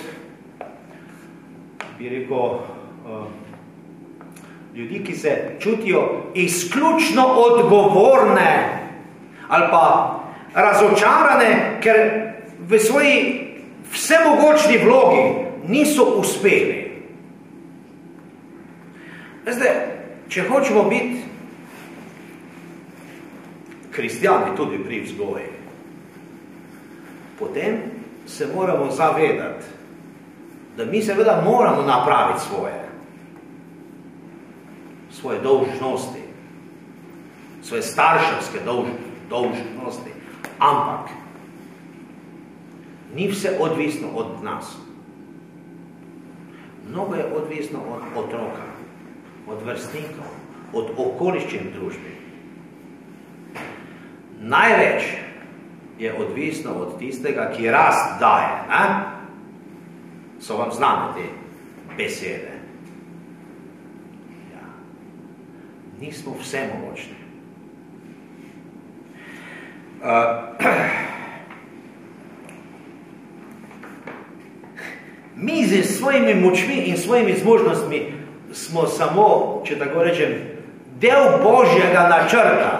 bi rekel, ljudi, ki se čutijo izključno odgovorne ali pa razočarane, ker v svoji vsemogočni vlogi niso uspeli. Veste, če hočemo biti kristjani tudi pri vzgoji, potem se moramo zavedati, da mi seveda moramo napraviti svoje dolžnosti, svoje starševske dolžnosti. Ampak ni vse odvisno od nas. Mnogo je odvisno od otroka, od vrstnikov, od okoliščin družbe. Največ je odvisno od tistega, ki rast daje. Ne? So vam znane te besede. Ja. Nismo vsemogočni. Mi z svojimi močmi in svojimi zmožnostmi smo samo, če tako rečem, del Božjega načrta,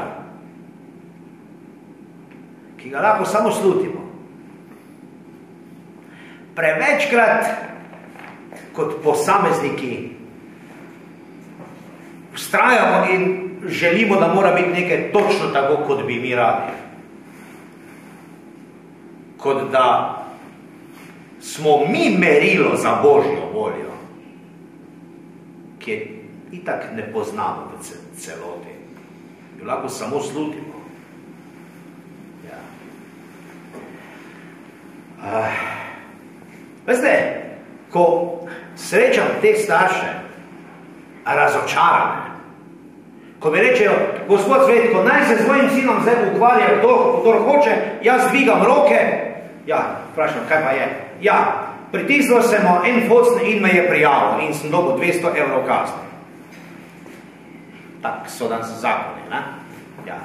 ki ga lahko samo slutimo. Prevečkrat kot posamezniki vztrajamo in želimo, da mora biti nekaj točno tako, kot bi mi radi. Kot da smo mi merilo za Božjo voljo, ki je itak ne poznamo v celoti. Jo lahko samo slutimo. Ja. Veste, ko srečam te starše razočarane, ko mi rečejo, gospod Svetko, naj se s svojim sinom zdaj ukvarja, kdor hoče, jaz dvigam roke, ja, vprašam, kaj pa je? Ja, pritisnil sem en focn in me je prijavil in sem dobil 200 evrov kazni. Tak so danes zakoni, ne? Ja.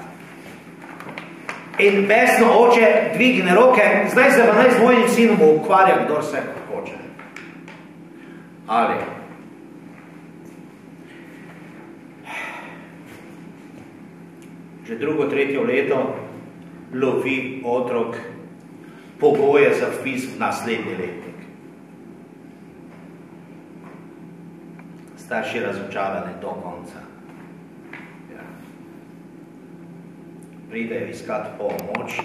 In besno oče dvigne roke, zdaj se pa naj z mojim sinom ukvarja, kdor se hoče. Ali že drugo, tretjo leto lovi otrok pogoje za vpis v naslednji letnik. Starši razočarani do konca. Ja. Pridejo iskat pomoč,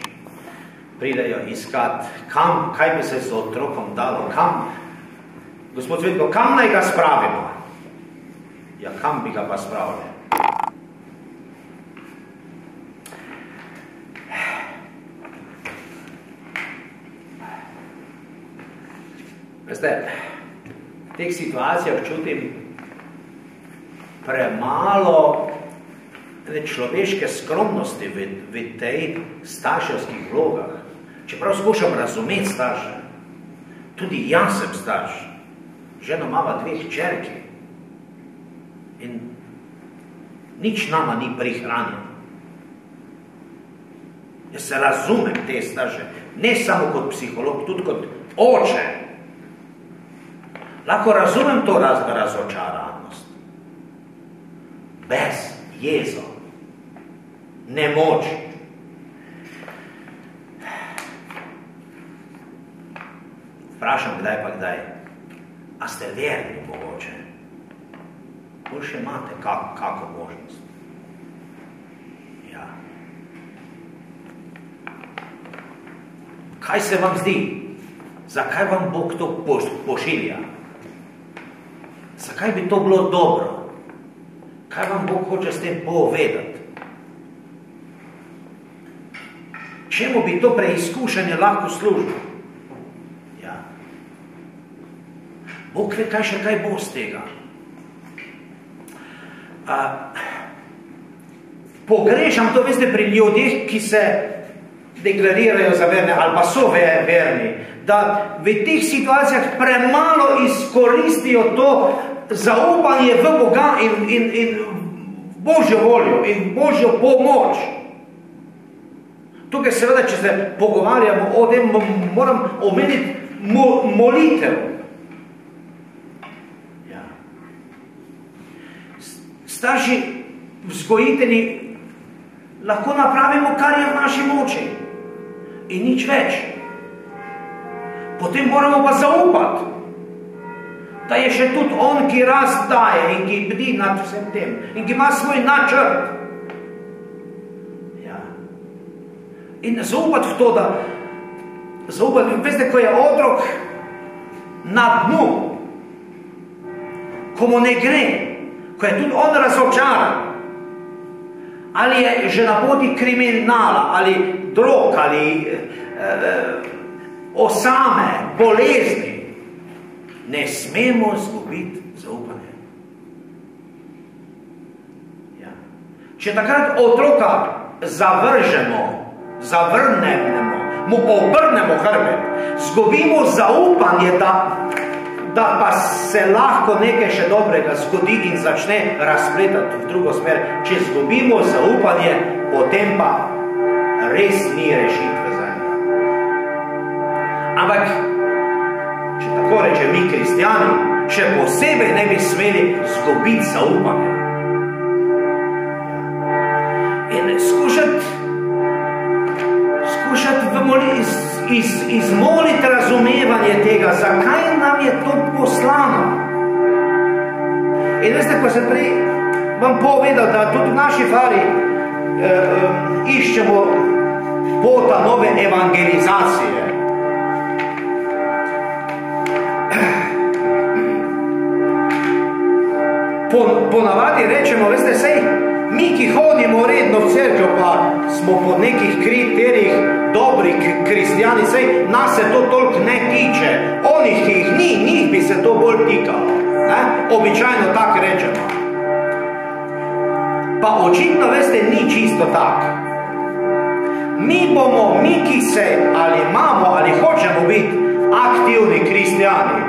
pridejo iskat, kam, kaj bi se z otrokom dalo, kam, gospod Svetko, kam naj ga spravimo? Ja, kam bi ga pa spravili? Veste, v teh situacijah čutim premalo človeške skromnosti v tej starševskih vlogah. Čeprav skušam razumeti starše, tudi jaz sem starš, žena mama 2 hčerki in nič nama ni prihranjeno. Jaz se razumem te starše, ne samo kot psiholog, tudi kot oče. Lahko razumem to razočaranost. Bes, jezo, nemoč. Vprašam kdaj pa kdaj, a ste verni mogoče? Bolj še imate kako možnost. Ja. Kaj se vam zdi? Zakaj vam Bog to pošilja? Zakaj bi to bilo dobro? Kaj vam Bog hoče s tem povedati? Čemu bi to preizkušanje lahko služilo? Ja. Bog ve, kaj še kaj bo z tega. Pogrešam to, veste, pri ljudeh, ki se deklarirajo za verne ali pa so verni, da v teh situacijah premalo izkoristijo to zaupanje v Boga in Božjo voljo in Božjo pomoč. Tukaj seveda, če se pogovarjamo o tem, moram omeniti molitev. Ja. Starši vzgojitelji lahko napravimo, kar je v naši moči in nič več. Potem moramo pa zaupati, da je še tudi on, ki rast daje in ki bdi nad vsem tem in ki ima svoj načrt. Ja. In zaupati v to, da zaupati, veste, ko je otrok na dnu, ko mu ne gre, ko je tudi on razočaran, ali je že na poti kriminala, ali drog, ali osame, bolezni, ne smemo izgubiti zaupanje. Ja. Če takrat otroka zavrnemo, mu obrnemo hrbet, izgubimo zaupanje, da pa se lahko nekaj še dobrega zgodi in začne razpletati v drugo smer. Če izgubimo zaupanje, potem pa res ni rešitve za njega. Ampak, če tako reče, mi kristjani, še posebej ne bi smeli izgubiti zaupanje. In skušati izmoliti razumevanje tega, zakaj nam je to poslano. In veste, ko sem prej vam povedal, da tudi v naši fari iščemo pota nove evangelizacije. Ponavadi rečemo, veste, sej, mi, ki hodimo redno v cerkev, pa smo po nekih kriterijih dobri kristjani, sej, nas se to toliko ne tiče. Onih, ki jih ni, njih bi se to bolj tikalo. Običajno tako rečemo. Pa očitno, veste, ni čisto tako. Mi, ki se ali imamo, ali hočemo biti aktivni kristjani,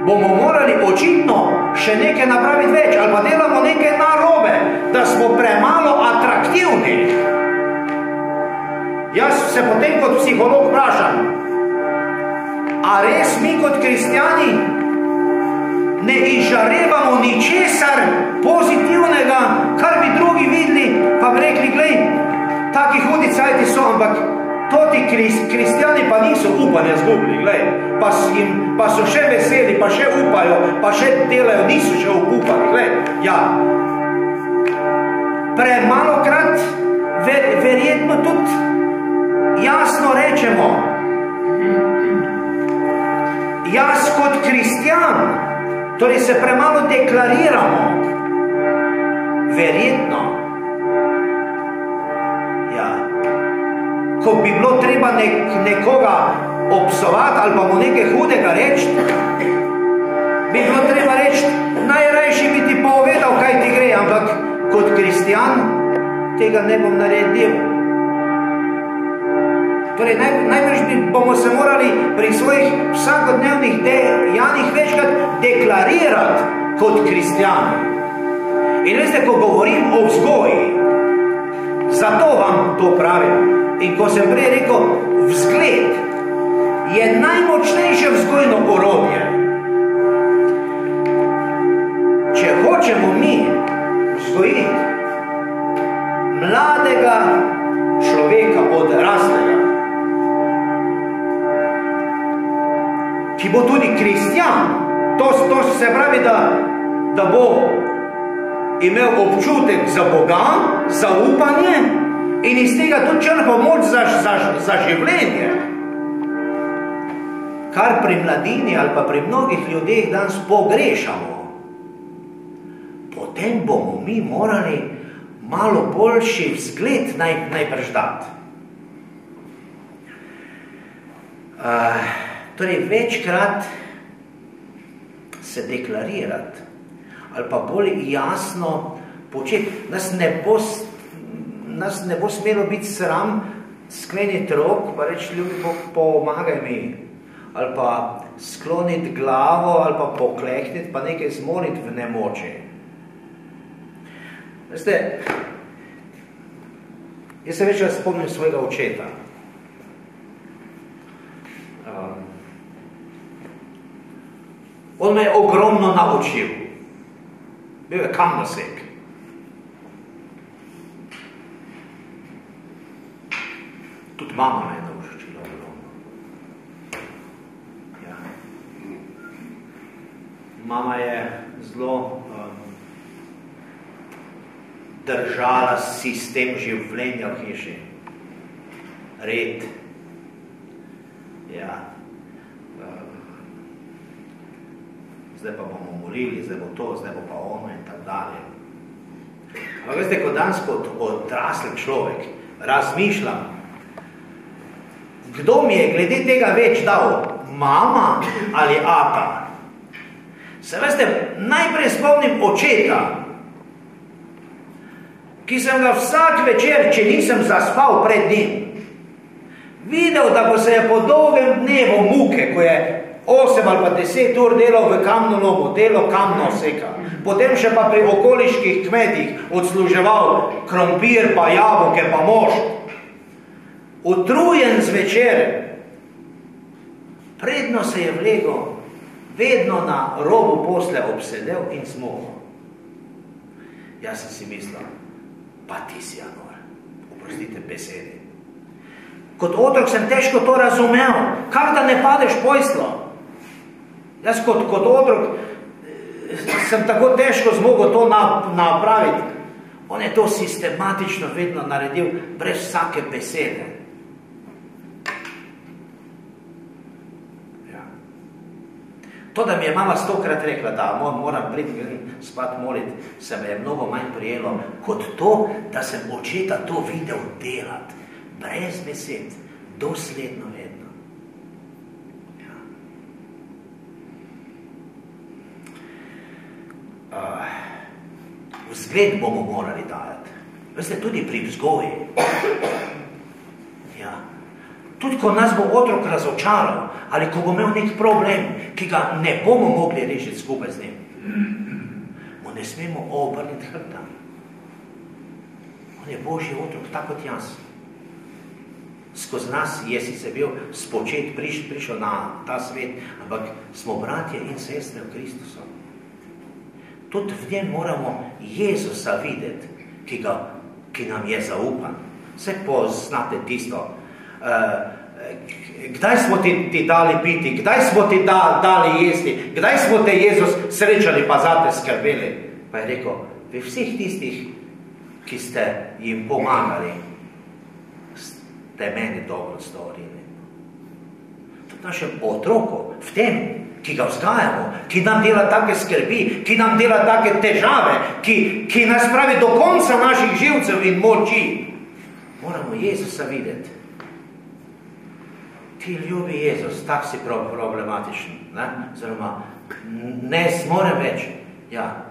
bomo morali očitno še nekaj napraviti več, ali pa delamo nekaj narobe, da smo premalo atraktivni. Jaz se potem kot psiholog vprašam, a res mi kot kristjani ne izžarevamo ničesar pozitivnega, kar bi drugi videli, pa bi rekli, glej, taki hudi cajti so, ampak toti kristjani pa niso upanja zgubili, glej, pa so še veseli, pa še upajo, pa še delajo, niso še upali, glej, ja. Premalokrat verjetno tudi jasno rečemo, jaz kot kristjan, torej se premalo deklariramo, verjetno, ja, ko bi bilo treba nekoga obsovati ali pa mu nekaj hudega reči, bi bilo treba reči, najrajši bi ti povedal, kaj ti gre, ampak kot kristjan tega ne bom naredil. Torej, najbrž bomo se morali pri svojih vsakodnevnih dejanjih večkrat deklarirati kot kristjani. In veste, ko govorim o vzgoji, zato vam to pravim. In ko sem prej rekel, vzgled je najmočnejše vzgojno orodje. Če hočemo mi vzgojiti mladega človeka, odraslega, ki bo tudi kristjan, to se pravi, da bo imel občutek za Boga, zaupanje in iz tega tudi črpa moč za življenje. Kar pri mladini ali pa pri mnogih ljudeh danes pogrešamo. Potem bomo mi morali malo boljši vzgled najbrž dati. Torej, večkrat se deklarirati ali pa bolj jasno početi. Nas ne bo smelo biti sram skleniti rok, pa reči, ljubi, pomagaj mi. Ali pa skloniti glavo, ali pa poklehniti, pa nekaj zmoliti v nemoči. Veste, jaz se večkrat spomnim svojega očeta. On me je ogromno naučil. Bil je kamnosek. Tudi mama me je naučila ogromno. Ja. Mama je zelo držala sistem življenja v hiši. Red. Ja. Zdaj pa bomo molili, zdaj bo to, zdaj bo pa ono in tak dalje. Ampak veste, ko danes kot odrasel človek razmišljam, kdo mi je glede tega več dal, mama ali ata? Se veste, najprej spomnim očeta, ki sem ga vsak večer, če nisem zaspal pred njim, videl, da ko se je po dolgem dnevu muke, ko je 8 ali pa 10 ur delal v kamnolomu, delo kamno seka, potem še pa pri okoliških kmetih odsluževal krompir, pa jabolke, pa mošt, utrujen zvečer, predno se je vlegel, vedno na robu posle obsedel in zmogel. Jaz sem si mislil, pa ti si Janor, oprostite besede. Kot otrok sem težko to razumel, kak da ne padeš pojslo. Jaz kot otrok sem tako težko zmogel to napraviti. On je to sistematično vedno naredil, brez vsake besede. Ja. To, da mi je mama 100-krat rekla, da moram priti spat moliti, se me je mnogo manj prijelo, kot to, da sem očeta to videl delati. Brez besed, dosledno vedno. Ja. Vzgled bomo morali dajati. Veste, tudi pri vzgoji. Ja. Tudi, ko nas bo otrok razočaral, ali ko bo imel nek problem, ki ga ne bomo mogli rešiti skupaj z njim, mu ne smemo obrniti hrbta. On je Božji otrok, tako kot jaz. Skozi nas je sicer bil spočet, prišel na ta svet, ampak smo bratje in sestre v Kristusu. Tudi v njem moramo Jezusa videti, ki nam je zaupan. Vse poznate tisto. Kdaj smo ti dali piti, kdaj smo ti dali jesti, kdaj smo te Jezus srečali pa zate skrbeli. Pa je rekel, vi vseh tistih, ki ste jim pomagali, ste meni dobro storili. Tudi našem otroku, v tem, ki ga vzgajamo, ki nam dela take skrbi, ki nam dela take težave, ki nas pravi do konca naših živcev in moči, moramo Jezusa videti. Ti ljubi Jezus, tak si problematičen, ne? Oziroma, ne smorem več. Ja.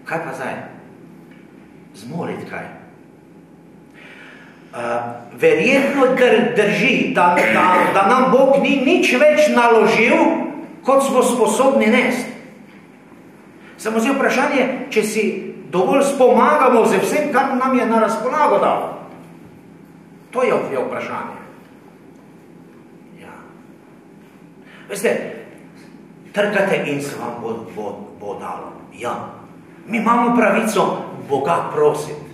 Kaj pa zdaj? Zmorit kaj? Verjetno drži, da nam Bog ni nič več naložil, kot smo sposobni nesti. Samo zdaj vprašanje, če si dovolj spomagamo z vsem, kar nam je na razpolago dal. To je vprašanje. Ja. Veste, trkate in se vam bo dalo. Ja. Mi imamo pravico Boga prositi.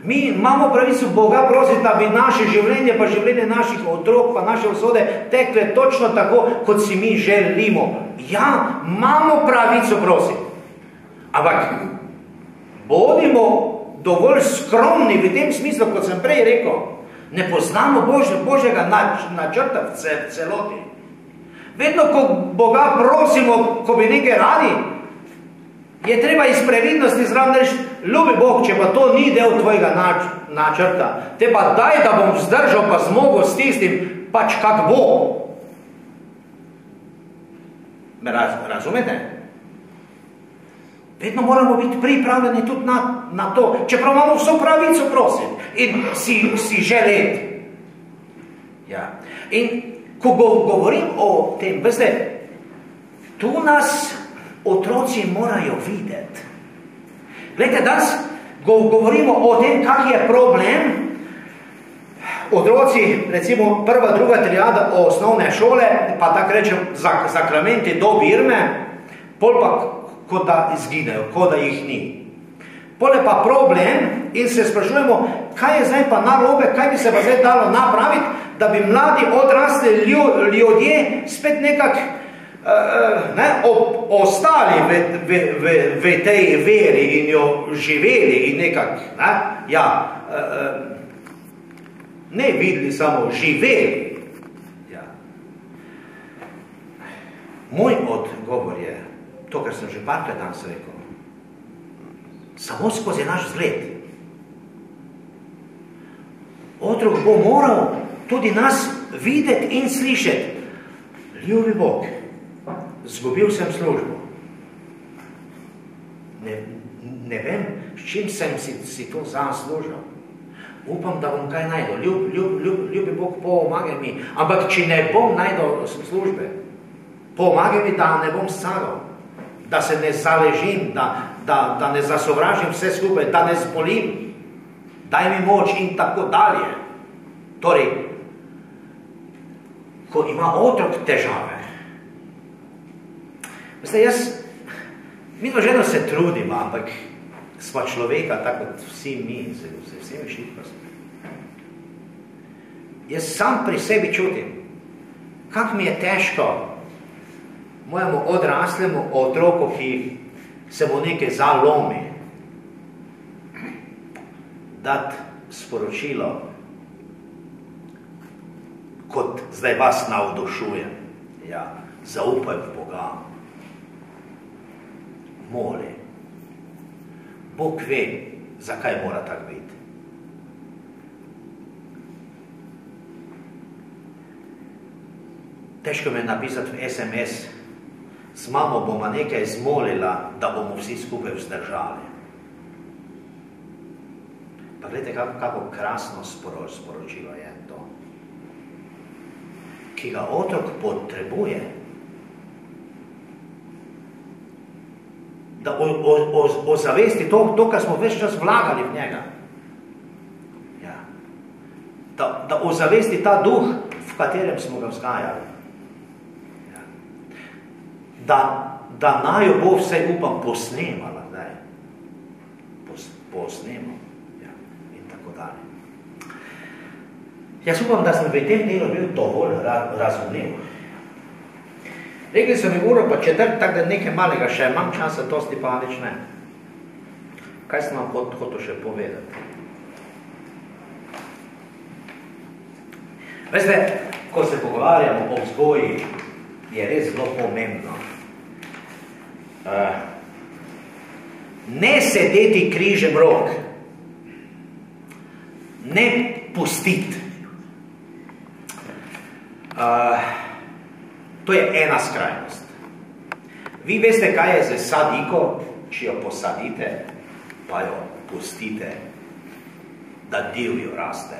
Mi imamo pravico Boga prositi, da bi naše življenje, pa življenje naših otrok, pa naše usode tekle točno tako, kot si mi želimo. Ja, imamo pravico prositi. Ampak bodimo dovolj skromni v tem smislu, kot sem prej rekel. Ne poznamo Božjega načrta v celoti. Vedno, ko Boga prosimo, ko bi nekaj radi, je treba iz previdnosti zraven reči, ljubi Bog, če pa to ni del tvojega načrta, te pa daj, da bom vzdržal pa zmogel s tistim, pač kak bo. Me razumete? Vedno moramo biti pripravljeni tudi na to, čeprav imamo vso pravico prositi in si želeti. Ja. In ko govorim o tem, veste, tu nas otroci morajo videti. Glejte, danes govorimo o tem, kak je problem. Otroci, recimo prva, druga triada osnovne šole, pa tako rečem, zakramenti do birme, pol pa kot da izginejo, kot da jih ni. Pol je pa problem in se sprašujemo, kaj je zdaj pa narobe, kaj bi se pa zdaj dalo napraviti, da bi mladi odrasli ljudje spet nekako ostali v tej veri in jo živeli in nekako, ne videli, samo živeli. Ja. Moj odgovor je to, kar sem že parkrat danes rekel. samo skozi naš vzgled. Otrok bo moral tudi nas videti in slišati. Ljubi Bog, zgubil sem službo. Ne vem, s čim sem si to zaslužil. Upam, da bom kaj najdel. Ljubi Bog, pomagaj mi. Ampak, če ne bom najdel službe, pomagaj mi, da ne bom stradal, da se ne zaležim, da ne zasovražim vse skupaj, da ne zbolim. Daj mi moč in tako dalje. Torej, ko ima otrok težave. Veste, mi ženo se trudim, ampak sva človeka, tako kot vsi mi, z vsemi šibkostmi. Jaz sam pri sebi čutim, kak mi je težko mojemu odraslemu otroku, ki se mu nekaj zalomi, dati sporočilo, kot zdaj vas navdušujem. Ja, zaupaj v Boga. Moli. Bog ve, zakaj mora tako biti. Težko me napisati v SMS, s mamo bomo nekaj zmolila, da bomo vsi skupaj vzdržali. Pa gledajte, kako krasno sporočilo je to, ki ga otrok potrebuje, da ozavesti to, kar smo ves čas vlagali v njega. Ja. Da ozavesti ta duh, v katerem smo ga vzgajali. Ja. Da naju bo vse, upam, posnemala. Posnemo. Ja. In tako dalje. Jaz upam, da sem v tem delu bil dovolj razumljiv. Rekli so mi uro pa četrt, tako da nekaj malega še, imam časa, dosti pa nič ne. Kaj sem vam hotel še povedati? Veste, ko se pogovarjamo o vzgoji, je res zelo pomembno. Ne sedeti križem rok, ne pustiti. To je ena skrajnost. Vi veste, kaj je za sadiko, če jo posadite, pa jo pustite, da divjo raste.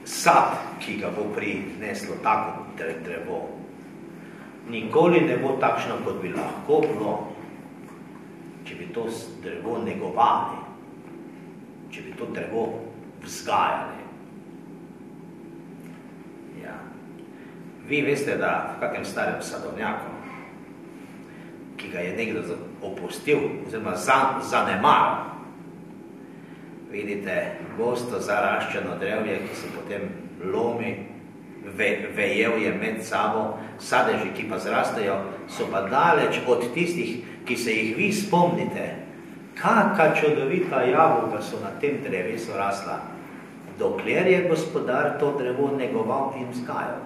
Sad, ki ga bo prineslo tako drevo, nikoli ne bo takšno, kot bi lahko bilo, če bi to drevo negovali, če bi to drevo vzgajali. Ja. Vi veste, da v kakem starem sadovnjaku, ki ga je nekdo opustil, oziroma zanemaril, vidite gosto zaraščeno drevje, ki se potem lomi, vejel je med sabo, sadeži, ki pa zrastejo, so pa daleč od tistih, ki se jih vi spomnite, kaka čudovita jabolka so na tem drevesu rasla, dokler je gospodar to drevo negoval in vzgajal.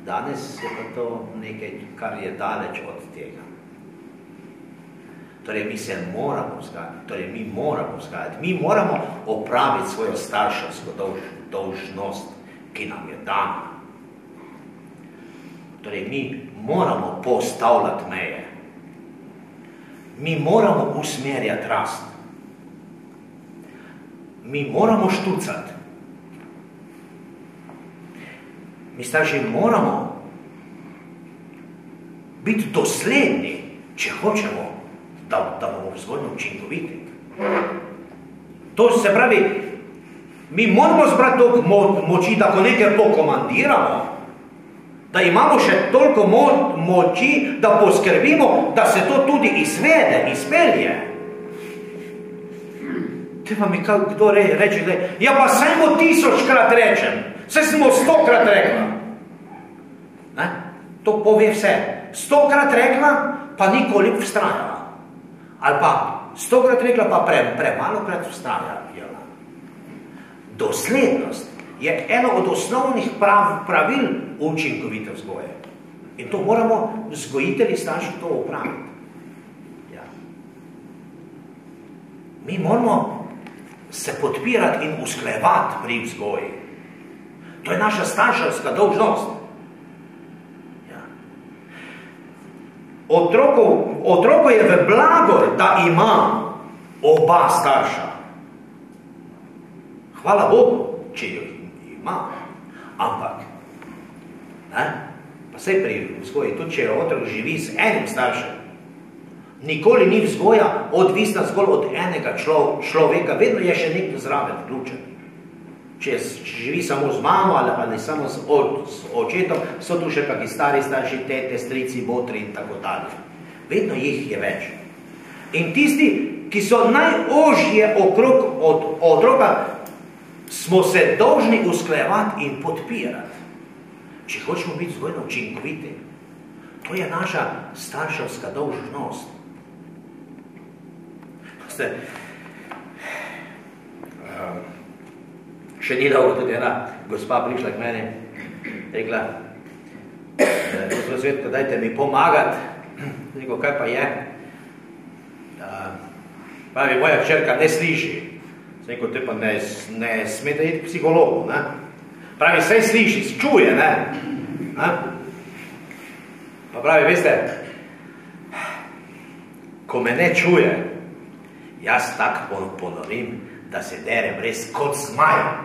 Danes je pa to nekaj, kar je daleč od tega. Torej, mi se moramo vzgajati, mi moramo opraviti svojo starševsko dolžnost, ki nam je dana. Torej, mi moramo postavljati meje. Mi moramo usmerjati rast. Mi moramo štucati. Mi starši moramo biti dosledni, če hočemo, da bomo vzgojno učinkoviti. To se pravi, mi moramo zbrati toliko moči, da ko nekaj pokomandiramo, da imamo še toliko moči, da poskrbimo, da se to tudi izvede, izpelje. Te pa mi kdo reče, ja pa samo 1000-krat rečem, saj smo 100-krat rekla. Ne? To pove vse. 100-krat rekla, pa nikoli vztrajala. Ali pa 100-krat rekla, pa premalokrat vztrajala. Doslednost je eno od osnovnih pravil učinkovite vzgoje. In to moramo vzgojitelji starši to opraviti. Ja. Mi moramo se podpirati in usklajevati pri vzgoji. To je naša starševska dolžnost. Ja. Otroku je v blagor, da ima oba starša. Hvala Bogu, če jo ima. Ampak, ne? Pa sej pri vzgoji, tudi če otrok živi z enim staršem, nikoli ni vzgoja odvisna zgolj od enega človeka, vedno je še nekdo zraven vključen. Če živi samo z mamo ali samo z očetom, so tu še kakšni stari starši, tete, strici, botri in tako dalje. Vedno jih je več. In tisti, ki so najožje okrog od otroka, smo se dolžni usklajevati in podpirati. Če hočemo biti vzgojno učinkoviti, to je naša starševska dolžnost. Še ni dolgo tudi ena gospa prišla k meni, rekla, gospod Cvetko, dajte mi pomagati. Rekel, kaj pa je? Pravi, moja hčerka ne sliši. Rekel, te pa ne smete iti k psihologu, ne? Pravi, saj sliši, čuje, ne? Pa pravi, veste, ko me ne čuje, jaz tako ponovim, da se derem res kot zmaj.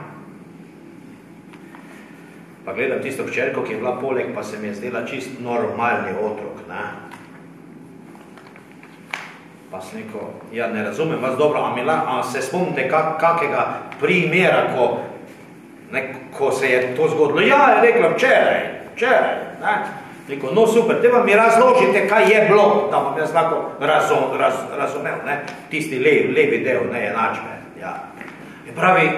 Pa gledam tisto hčerko, ki je bila poleg, pa se mi je zdela čist normalni otrok, ne? Pa sem rekel, ja, ne razumem vas dobro, a se spomnite kakega primera, ko se je to zgodilo? Ja, je rekla, včeraj, ne? Rekel, no super, te vam mi razložite, kaj je bilo, da bom jaz lahko razumel, ne? Tisti levi del, ne, enačbe, ja. In pravi,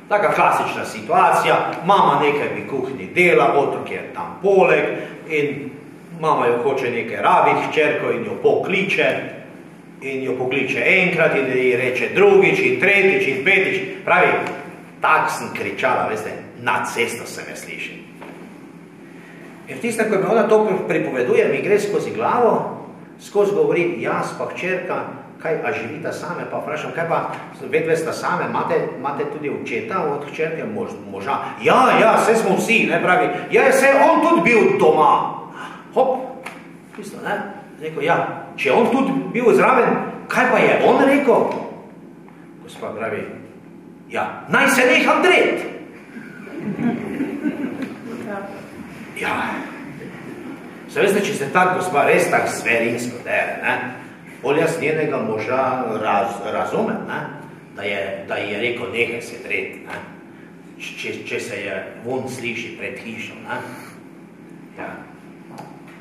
taka klasična situacija, mama nekaj v kuhinji dela, otrok je tam poleg in mama jo hoče nekaj rabiti, hčerko in jo pokliče enkrat in ji reče drugič in tretjič in petič. Pravi, tak sem kričala, veste, na cesto se me sliši. In v tistem, ko mi ona to pripoveduje, mi gre skozi glavo, skozi govori, jaz pa hčerka, kaj, a živita same, pa vprašam, kaj pa, vedve sta same, imate tudi očeta od hčerke, moža? Ja, vse smo vsi, ne, pravi, ja, vse on tudi bil doma. Hop, tisto, ne, rekel, ja, če on tudi bil zraven, kaj pa je on rekel? Gospa pravi, ja, naj se neham dret. Ja, se veste, če se tak gospa res tak zverinsko dere, ne, bolj jaz njenega moža razumem, ne, da je rekel, nehaj se dret, ne, če se je von sliši pred hišo, ne, ja,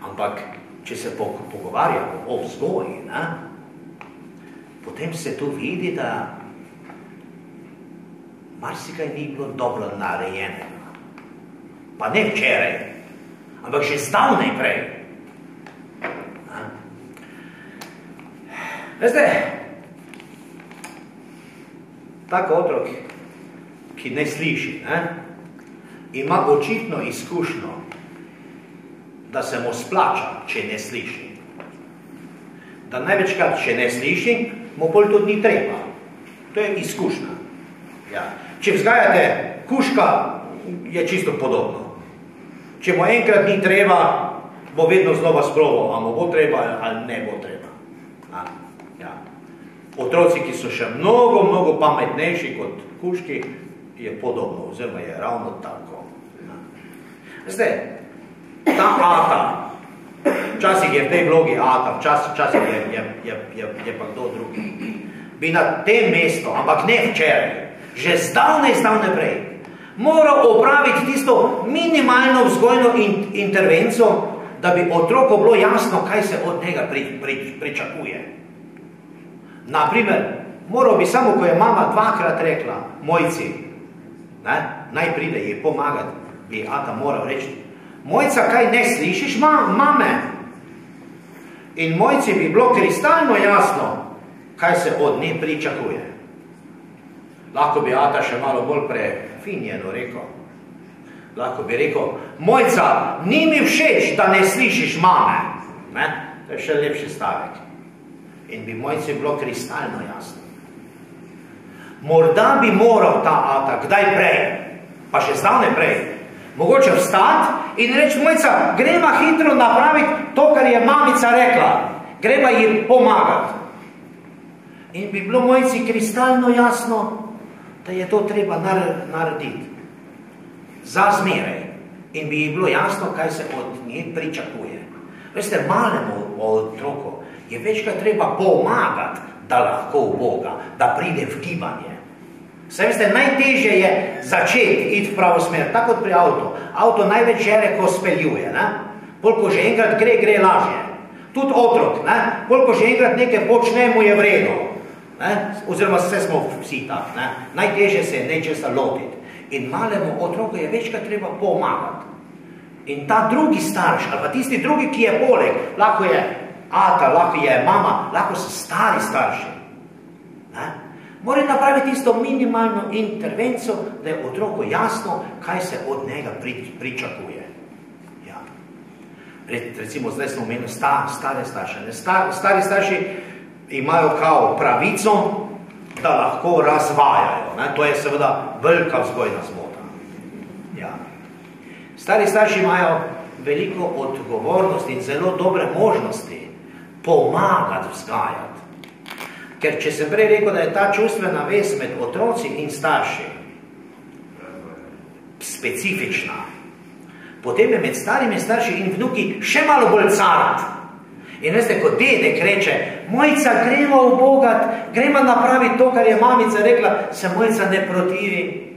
ampak če se pogovarjamo o vzgoji, ne, potem se tu vidi, da marsikaj ni bilo dobro narejenega. Pa ne včeraj, ampak že zdavnej prej. Veste, tak otrok, ki ne sliši, ne, ima očitno izkušnjo, da se mu splača, če ne sliši. Da največkrat, če ne sliši, mu bolj tudi ni treba. To je izkušnja. Ja. Če vzgajate kužka, je čisto podobno. Če mu enkrat ni treba, bo vedno znova sproval, a mu bo treba ali ne bo treba. Ja. Otroci, ki so še mnogo pametnejši kot kužki, je podobno, oziroma je ravno tako. Veste, ta ata, včasih je v tej vlogi ata, včasih je pa kdo drugi, bi na tem mestu, ampak ne včeraj, že zdavne prej, moral opraviti tisto minimalno vzgojno intervencijo, da bi otroku bilo jasno, kaj se od njega pričakuje. Naprimer, moral bi samo, ko je mama dvakrat rekla, Mojci, naj pride ji pomagati, bi ata moral reči, Mojca, kaj ne slišiš, mame? In Mojci bi bilo kristalno jasno, kaj se od nje pričakuje. Lahko bi ata še malo bolj prefinjeno rekel, Lahko bi rekel, Mojca, ni mi všeč, da ne slišiš mame. Ne? To je še lepši stavek. In bi Mojci bilo kristalno jasno. Morda bi moral ta ata, kdaj prej, pa še zdavne prej, mogoče vstati in reči, Mojca, greva hitro napraviti to, kar je mamica rekla. Greva ji pomagati. In bi bilo Mojci kristalno jasno, da je to treba narediti. Za zmeraj. In bi ji bilo jasno, kaj se od nje pričakuje. Veste, malemu otroku je večkrat treba pomagati, da lahko v Boga, da pride v gibanje. Saj veste, najtežje je začeti iti v pravo smer, tako kot pri avtu. Avto največ žere, ko speljuje, ne? Koliko že enkrat gre lažje. Tudi otrok, ne? Koliko že enkrat nekaj počne, mu je vredno. Ne? Oziroma vse smo vsi tak, ne? Najtežje se je nečesa lotiti. In malemu otroku je večkrat treba pomagati. In ta drugi starš, ali pa tisti drugi, ki je poleg, lahko je ata, lahko je mama, lahko so stari starši. Ne? Mora napraviti tisto minimalno intervencijo, da je otroku jasno, kaj se od njega pričakuje. Ja. Recimo, zdaj smo omenili stare starše. Stari starši imajo kao pravico, da lahko razvajajo. Ne? To je seveda velika vzgojna zmota. Ja. Stari starši imajo veliko odgovornosti in zelo dobre možnosti pomagati vzgajati. Ker če sem prej rekel, da je ta čustvena vez med otroci in starši specifična, potem je med starimi starši in vnuki še malo bolj carat. In veste, ko dedek reče, Mojca, gremo v Bogat, gremo napraviti to, kar je mamica rekla, se Mojca ne protivi,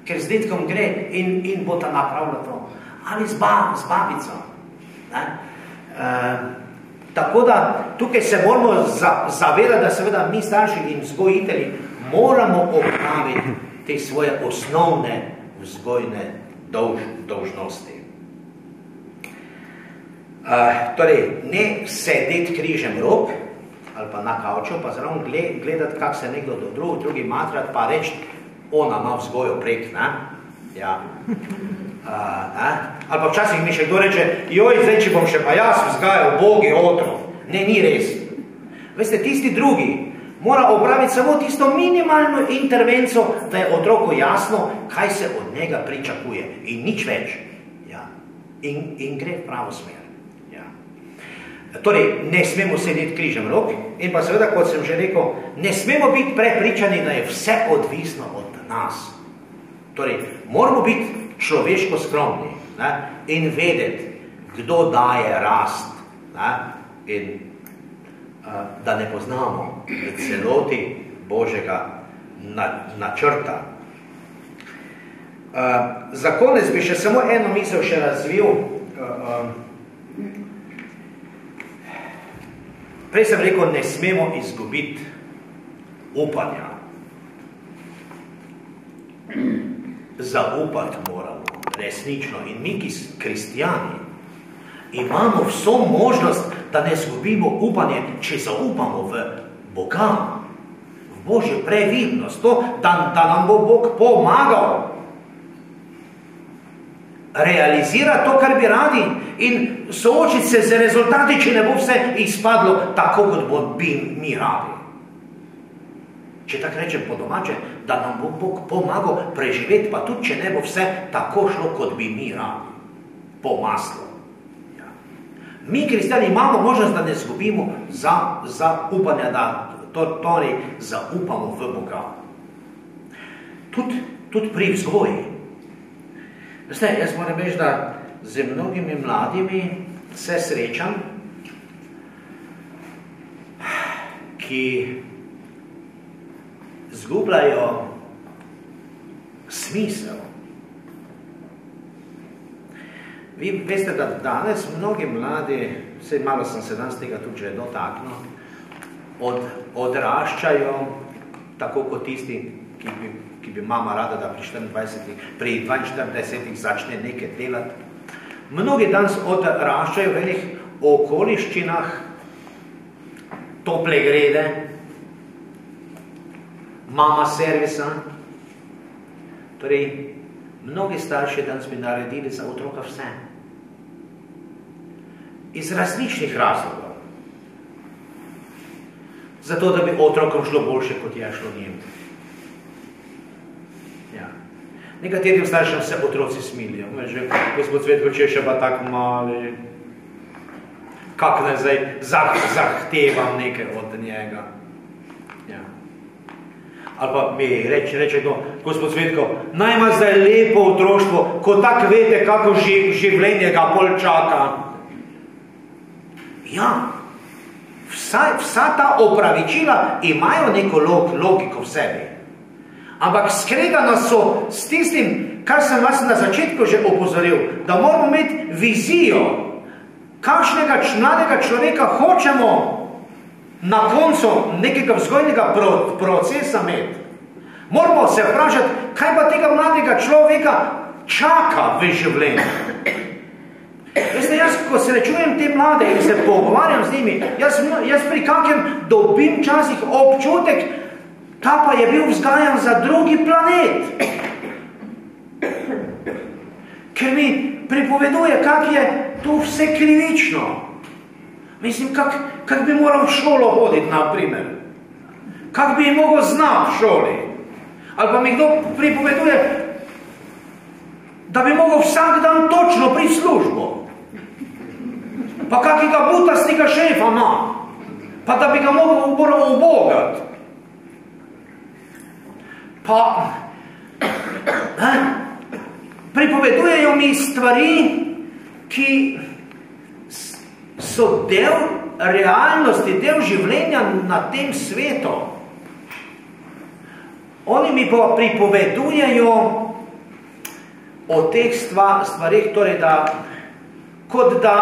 ker z dedkom gre in bo ta napravila to. Ali z babico. Ne? Tako da tukaj se moramo zavedati, da seveda mi starši in vzgojitelji moramo opraviti te svoje osnovne vzgojne dolžnosti. Torej, ne sedeti križem rok ali pa na kavču, pa zraven gledati, kak se nekdo do drugi matrat, pa reči, ona ima vzgojo prek, ne? Ja. Ali pa včasih mi še kdo reče, joj, zdaj, če bom še pa jaz vzgajal Bogi otrok. Ne, ni res. Veste, tisti drugi mora opraviti samo tisto minimalno intervencijo, da je otroku jasno, kaj se od njega pričakuje. In nič več. Ja. In gre v pravo smer. Ja. Torej, ne smemo sedeti križem rok in pa seveda, kot sem že rekel, ne smemo biti prepričani, da je vse odvisno od nas. Torej, moramo biti človeško skromni, ne? In vedeti, kdo daje rast, ne? In da ne poznamo celoti Božjega načrta. Za konec bi še samo eno misel še razvil. Prej sem rekel, ne smemo izgubiti upanja. Zaupati moramo, resnično. In mi, ki kristjani, imamo vso možnost, da ne izgubimo upanje, če zaupamo v Boga, v Božjo previdnost, to, da nam bo Bog pomagal realizirati to, kar bi radi in soočiti se z rezultati, če ne bo vse izpadlo tako, kot bi mi radi. Če tako rečem po domače, da nam bo Bog pomagal preživeti, pa tudi, če ne bo vse tako šlo, kot bi mi radi. Po maslu. Ja. Mi, kristjani, imamo možnost, da ne izgubimo zaupanja, da torej zaupamo v Boga. Tudi pri vzgoji. Veste, jaz moram reči, da z mnogimi mladimi se srečam, ki zgubljajo smisel. Vi veste, da danes mnogi mladi, vsej malo sem se danes tega tudi že dotaknil, odraščajo tako kot tisti, ki bi mama rada, da pri 42 začne nekaj delati. Mnogi danes odraščajo v enih okoliščinah tople grede, mama servisa, torej Mnogi starši danes bi naredili za otroka vse. Iz različnih razlogov. Zato, da bi otrokom šlo boljše, kot je šlo njim. Ja. Nekaterim staršem se otroci smilijo. Gospod Cvetko, če še pa tak mali, kak ne zdaj zahtevam nekaj od njega. Ja. Ali pa mi reče to, gospod Cvetko, naj ima zdaj lepo otroštvo, ko tak vete, kako življenje ga pol čaka. Ja, vsa ta opravičila imajo neko logiko v sebi. Ampak skregano so s tistim, kar sem vas na začetku že opozoril, da moramo imeti vizijo, kakšnega mladega človeka hočemo na koncu nekega vzgojnega procesa imeti. Moramo se vprašati, kaj pa tega mladega človeka čaka v življenju. Veste, jaz, ko srečujem te mlade in se pogovarjam z njimi, jaz pri kakem dobim časih občutek, ta pa je bil vzgajan za drugi planet. Ker mi pripoveduje, kak je to vse krivično. Mislim, kak bi moral v šolo hoditi, na primer. Kak bi mogel znati v šoli. Ali pa mi kdo pripoveduje, da bi mogel vsak dan točno pri službo. Pa kakega butastega šefa ima. Pa da bi ga moral ubogati. Pa pripovedujejo mi stvari, ki so del realnosti, del življenja na tem svetu. Oni mi pa pripovedujejo o teh stvarih, torej kot da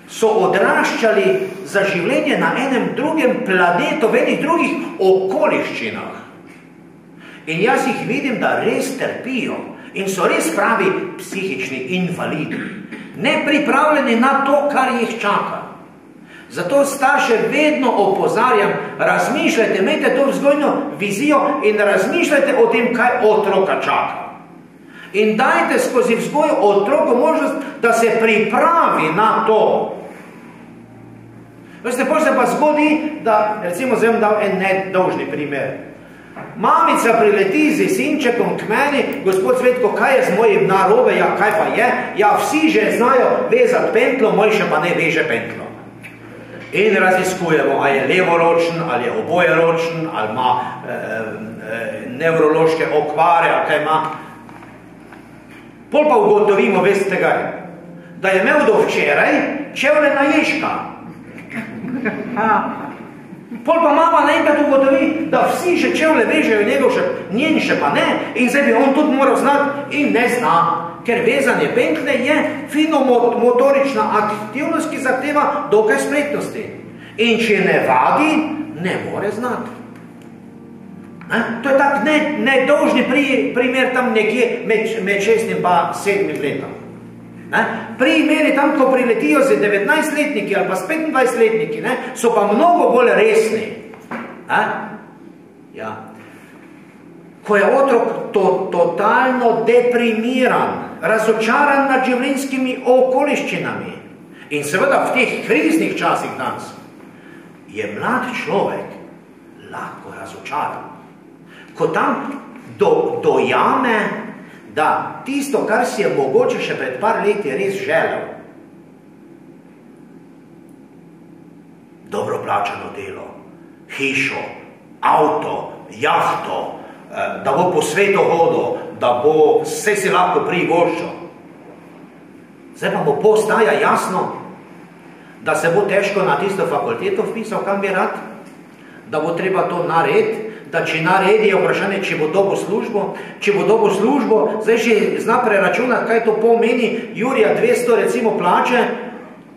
so odraščali za življenje na enem drugem planetu, v enih drugih okoliščinah. In jaz jih vidim, da res trpijo in so res pravi psihični invalidi, nepripravljeni na to, kar jih čaka. Zato starše vedno opozarjam, razmišljajte, imejte to vzgojno vizijo in razmišljajte o tem, kaj otroka čaka. In dajte skozi vzgojo otroku možnost, da se pripravi na to. Veste, potem se pa zgodi, da, recimo, zdaj bom dal en nedolžni primer. Mamica prileti z sinčekom k meni, gospod Cvetko, kaj je z mojim narobe, ja, kaj pa je? Ja, vsi že znajo vezati pentlo, moj še pa ne veže pentlo. In raziskujemo, ali je levoročen, ali je obojeročen, ali ima nevrološke okvare, ali kaj ima. Pol pa ugotovimo, veste kaj, da je imel do včeraj čevlje na ježka. Pol pa mama naenkrat ugotovi, da vsi že čevlje vežejo, njen še pa ne, in zdaj bi on tudi moral znati in ne zna, ker vezanje pentle je finomotorična aktivnost, ki zahteva dokaj spretnosti. In če ne vadi, ne more znati. To je tak nedolžni primer tam nekje med 6 in pa 7 letom. Primeri tam, ko priletijo z 19-letniki ali pa s 25-letniki, so pa mnogo bolj resni. Ja. Ko je otrok totalno deprimiran, razočaran nad življenjskimi okoliščinami in seveda v teh kriznih časih danes, je mlad človek lahko razočaran. Ko tam dojame, da tisto, kar si je mogoče še pred par leti res želel, dobro plačano delo, hišo, avto, jahto, da bo po svetu hodil, da bo vse si lahko privoščil. Zdaj pa mu postaja jasno, da se bo težko na tisto fakulteto vpisal, kam bi rad, da bo treba to narediti, da če naredi, je vprašanje, če bo dobil službo. Če bo dobil službo, zdaj že zna preračunati, kaj to pomeni, Jurija 200 recimo plače,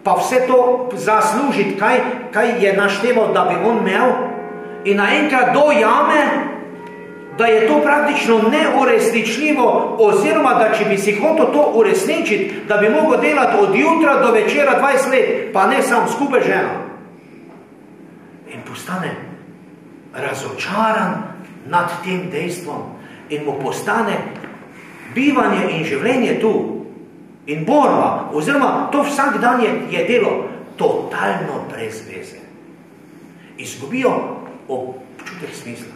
pa vse to zaslužiti, kaj je našteval, da bi on imel, in naenkrat dojame, da je to praktično neuresničljivo, oziroma da če bi si hotel to uresničiti, da bi mogel delati od jutra do večera 20 let, pa ne sam, skupaj žena. In postane razočaran nad tem dejstvom in mu postane bivanje in življenje tu in borba, oziroma to vsak dan je delo totalno brez veze. Izgubijo občutek smisla.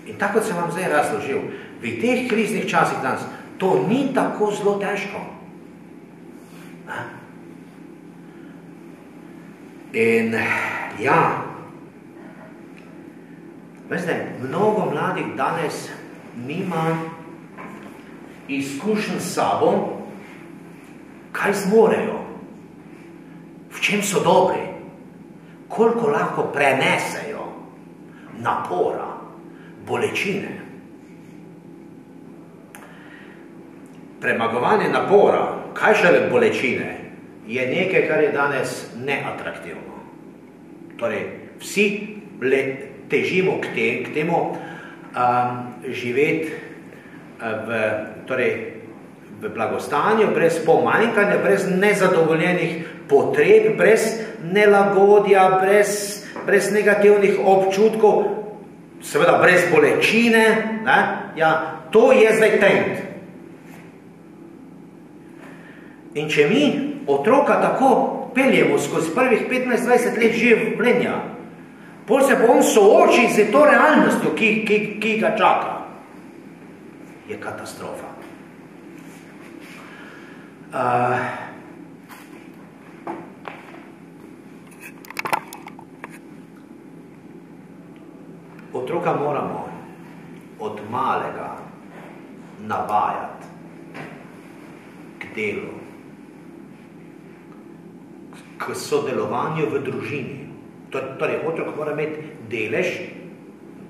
In tako kot sem vam zdaj razložil, v teh kriznih časih danes, to ni tako zelo težko. In ja, veste, mnogo mladih danes nima izkušenj s sabo, kaj zmorejo, v čem so dobri, koliko lahko prenesejo napora, bolečine. Premagovanje napora, kaj šele bolečine, je nekaj, kar je danes neatraktivno. Torej, vsi težimo k temu živeti v blagostanju, brez pomanjkanja, brez nezadovoljenih potreb, brez nelagodja, brez negativnih občutkov, seveda brez bolečine. Ja, to je zdaj trend. In če mi otroka tako peljemo skozi prvih 15-20 let življenja, potem se on sooči z to realnostjo, ki ga čaka, je katastrofa. Otroka moramo od malega navajati k delu, k sodelovanju v družini. Torej, otrok mora imeti delež,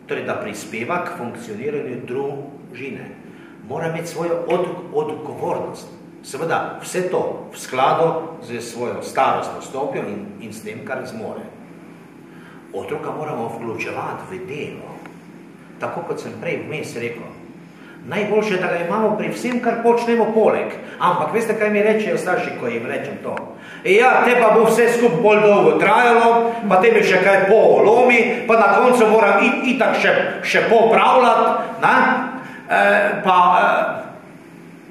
torej, da prispeva k funkcioniranju družine. Mora imeti svojo odgovornost. Seveda, vse to v skladu z svojo starostno stopnjo in s tem, kar zmore. Otroka moramo vključevati v delo. Tako kot sem prej vmes rekel. Najboljše, da ga imamo pri vsem, kar počnemo poleg. Ampak veste, kaj mi rečejo starši, ko jim rečem to? Ja, te pa bo vse skup bolj dolgo trajalo, pa tebi še kaj polomi, pa na koncu moram itak še popravljati.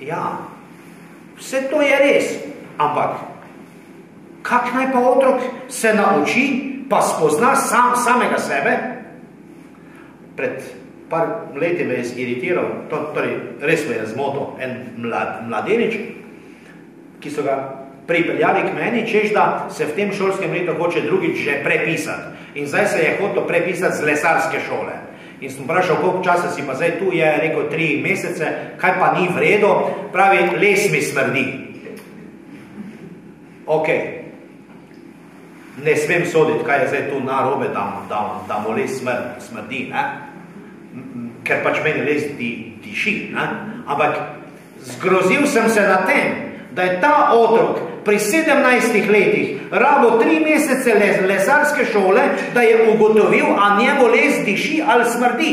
Ja, vse to je res. Ampak, kak naj pa otrok se nauči, pa spozna samega sebe? Pred par leti me je ziritiral, torej res me je zmotil en mladenič, ki so ga pripeljali k meni, češ da se v tem šolskem letu hoče drugič že prepisati. In zdaj se je hotel prepisati z lesarske šole. In sem vprašal, koliko časa si pa zdaj tu, je rekel 3 mesece, kaj pa ni v redu, pravi, les mi smrdi. Ok, ne smem soditi, kaj je zdaj tu narobe, da mu les smrdi, ne? Ker pač meni les diši. Ampak zgrozil sem se na tem, da je ta otrok pri 17 letih rabo 3 mesece lesarske šole, da je ugotovil, a njemu les diši ali smrdi.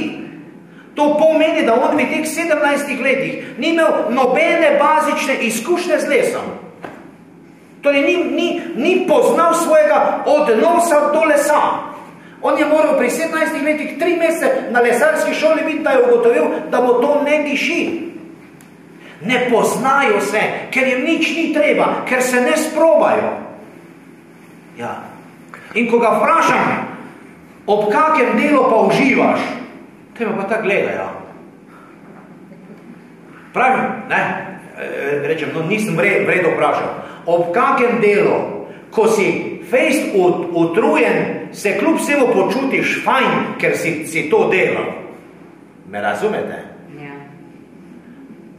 To pomeni, da on v teh 17 letih ni imel nobene bazične izkušnje z lesom. Torej ni poznal svojega odnosa do lesa. On je moral pri 17 letih 3 mesece na lesarski šoli biti, da je ugotovil, da mu to ne diši. Ne poznajo se, ker jim nič ni treba, ker se ne sprobajo. Ja. In ko ga vprašam, ob kakem delu pa uživaš, te me pa tako gledajo. Pravim, ne? Rečem, no nisem vredo vprašal. Ob kakem delu, ko si fejst utrujen, se kljub vsemu počutiš fajn, ker si to delal. Me razumete? Ja.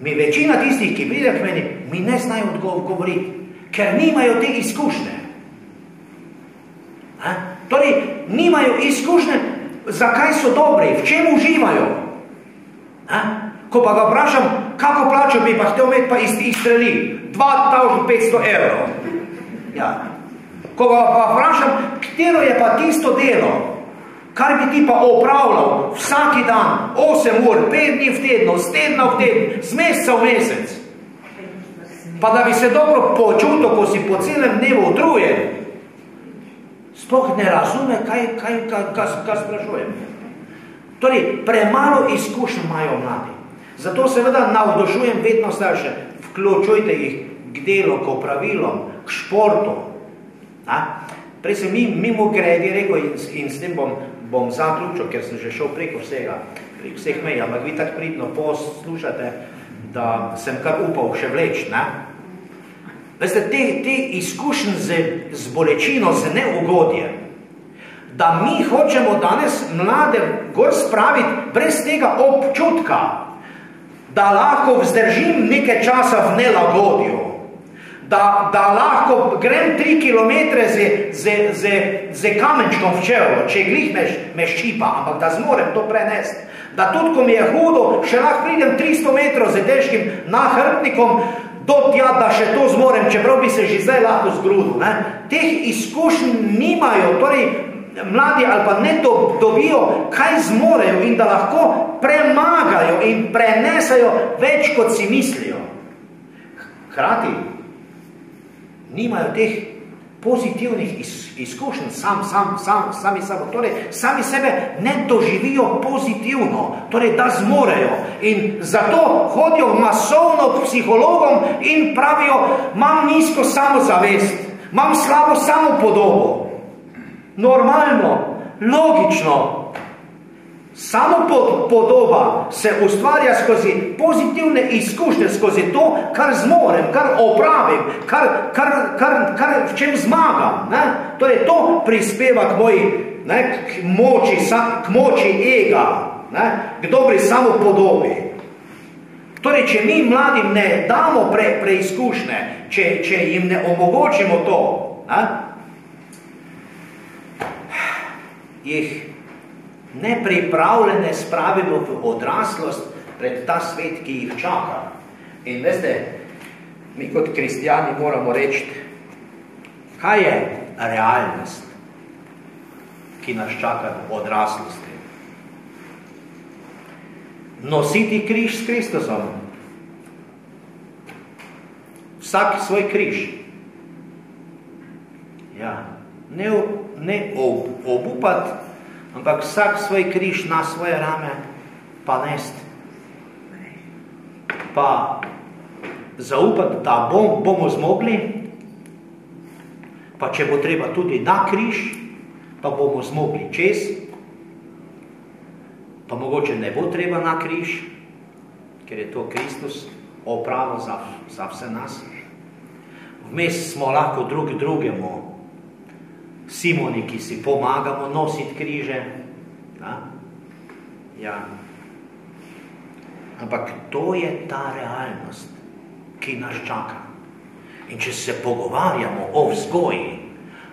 Mi večina tistih, ki pride k meni, mi ne znajo odgovoriti, ker nimajo te izkušnje. Torej, nimajo izkušnje, zakaj so dobri, v čem uživajo. Ko pa ga vprašam, kako plačo bi pa hotel imeti, pa izstreli 2500 evrov. Ja. Ko ga pa vprašam, katero je pa tisto delo, kar bi ti pa opravljal vsaki dan, 8 ur, 5 dni v tednu, z tedna v teden, z meseca v mesec, pa da bi se dobro počutil, ko si po celem dnevu utrujen, sploh ne razume, kaj sprašujem. Torej, premalo izkušenj imajo mladi. Zato seveda navdušujem vedno starše, vključujte jih k delu, k opravilom, k športu. Prej sem mimo gredi rekel in s tem bom zaključil, ker sem že šel preko vseh mej, ampak vi tako pridno poslušate, da sem kar upal še vleč. Veste, te izkušenj z bolečino, z neugodjem, da mi hočemo danes mlade gor spraviti brez tega občutka, da lahko vzdržim nekaj časa v nelagodju, da lahko grem 3 kilometre z kamenčkom v čevlju, če glih me ščipa, ampak da zmorem to prenesti. Da tudi, ko mi je hudo, še lahko pridem 300 metrov z težkim nahrbtnikom, do tja, da še to zmorem, čeprav bi se že zdaj lahko zgrudil. Teh izkušenj nimajo, torej mladi ali pa ne dobijo, kaj zmorejo in da lahko premagajo in prenesajo več, kot si mislijo. Hkrati nimajo teh pozitivnih izkušenj sami sabo, torej sami sebe ne doživijo pozitivno, torej da zmorejo in zato hodijo masovno k psihologom in pravijo, imam nizko samozavest, imam slabo samopodobo. Normalno, logično, samopodoba se ustvarja skozi pozitivne izkušnje, skozi to, kar zmorem, kar opravim, kar v čem zmagam. Torej, to prispeva k moji k moči ega, k dobri samopodobi. Torej, če mi mladim ne damo preizkušnje, če jim ne omogočimo to, jih nepripravljene spravimo v odraslost pred ta svet, ki jih čaka. In veste, mi kot kristjani moramo reči, kaj je realnost, ki nas čaka v odraslosti. Nositi križ s Kristusom. Vsak svoj križ. Ja, ne obupati, ampak vsak svoj križ na svoje rame pa nesti. Pa zaupati, da bomo zmogli, pa če bo treba tudi na križ, pa bomo zmogli čez, pa mogoče ne bo treba na križ, ker je to Kristus opravil za vse nas. Vmes smo lahko drugemu Simoni, ki si pomagamo nositi križe. Ja. Ampak to je ta realnost, ki nas čaka. In če se pogovarjamo o vzgoji,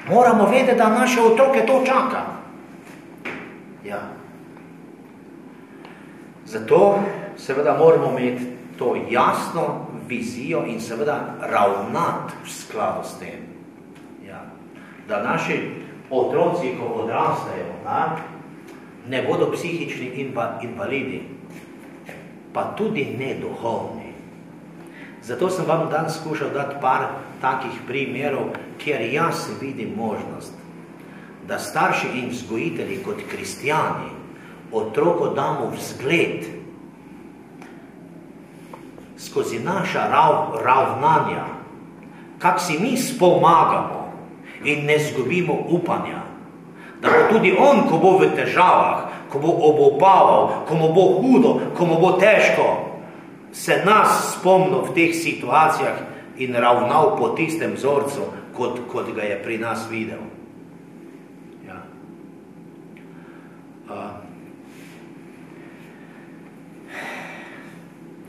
moramo vedeti, da naše otroke to čaka. Ja. Zato seveda moramo imeti to jasno vizijo in seveda ravnati v skladu s tem. Da naši otroci, ko odrastejo, ne bodo psihični invalidi, pa tudi ne duhovni. Zato sem vam danes skušal dati par takih primerov, kjer jaz vidim možnost, da starši in vzgojitelji kot kristjani otroko damo vzgled skozi naša ravnanja, kak si mi spomagamo, in ne zgubimo upanja, da bo tudi on, ko bo v težavah, ko bo obupaval, ko mu bo hudo, ko mu bo težko, se nas spomnil v teh situacijah in ravnal po tistem vzorcu, kot ga je pri nas videl. Ja.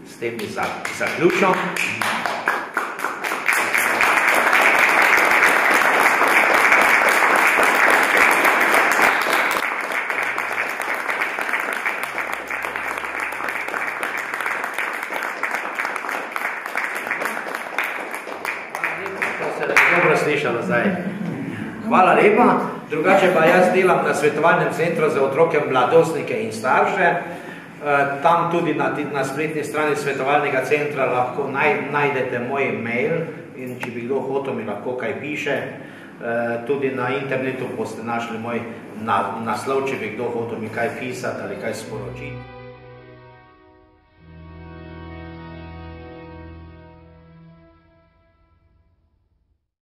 S tem bi zaključil. Hvala lepa. Drugače pa jaz delam na svetovalnem centru za otroke, mladostnike in starše. Tam tudi na spletni strani svetovalnega centra lahko najdete moj mail in če bi kdo hotel, mi lahko kaj piše. Tudi na internetu boste našli moj naslov, če bi kdo hotel mi kaj pisati ali kaj sporočiti.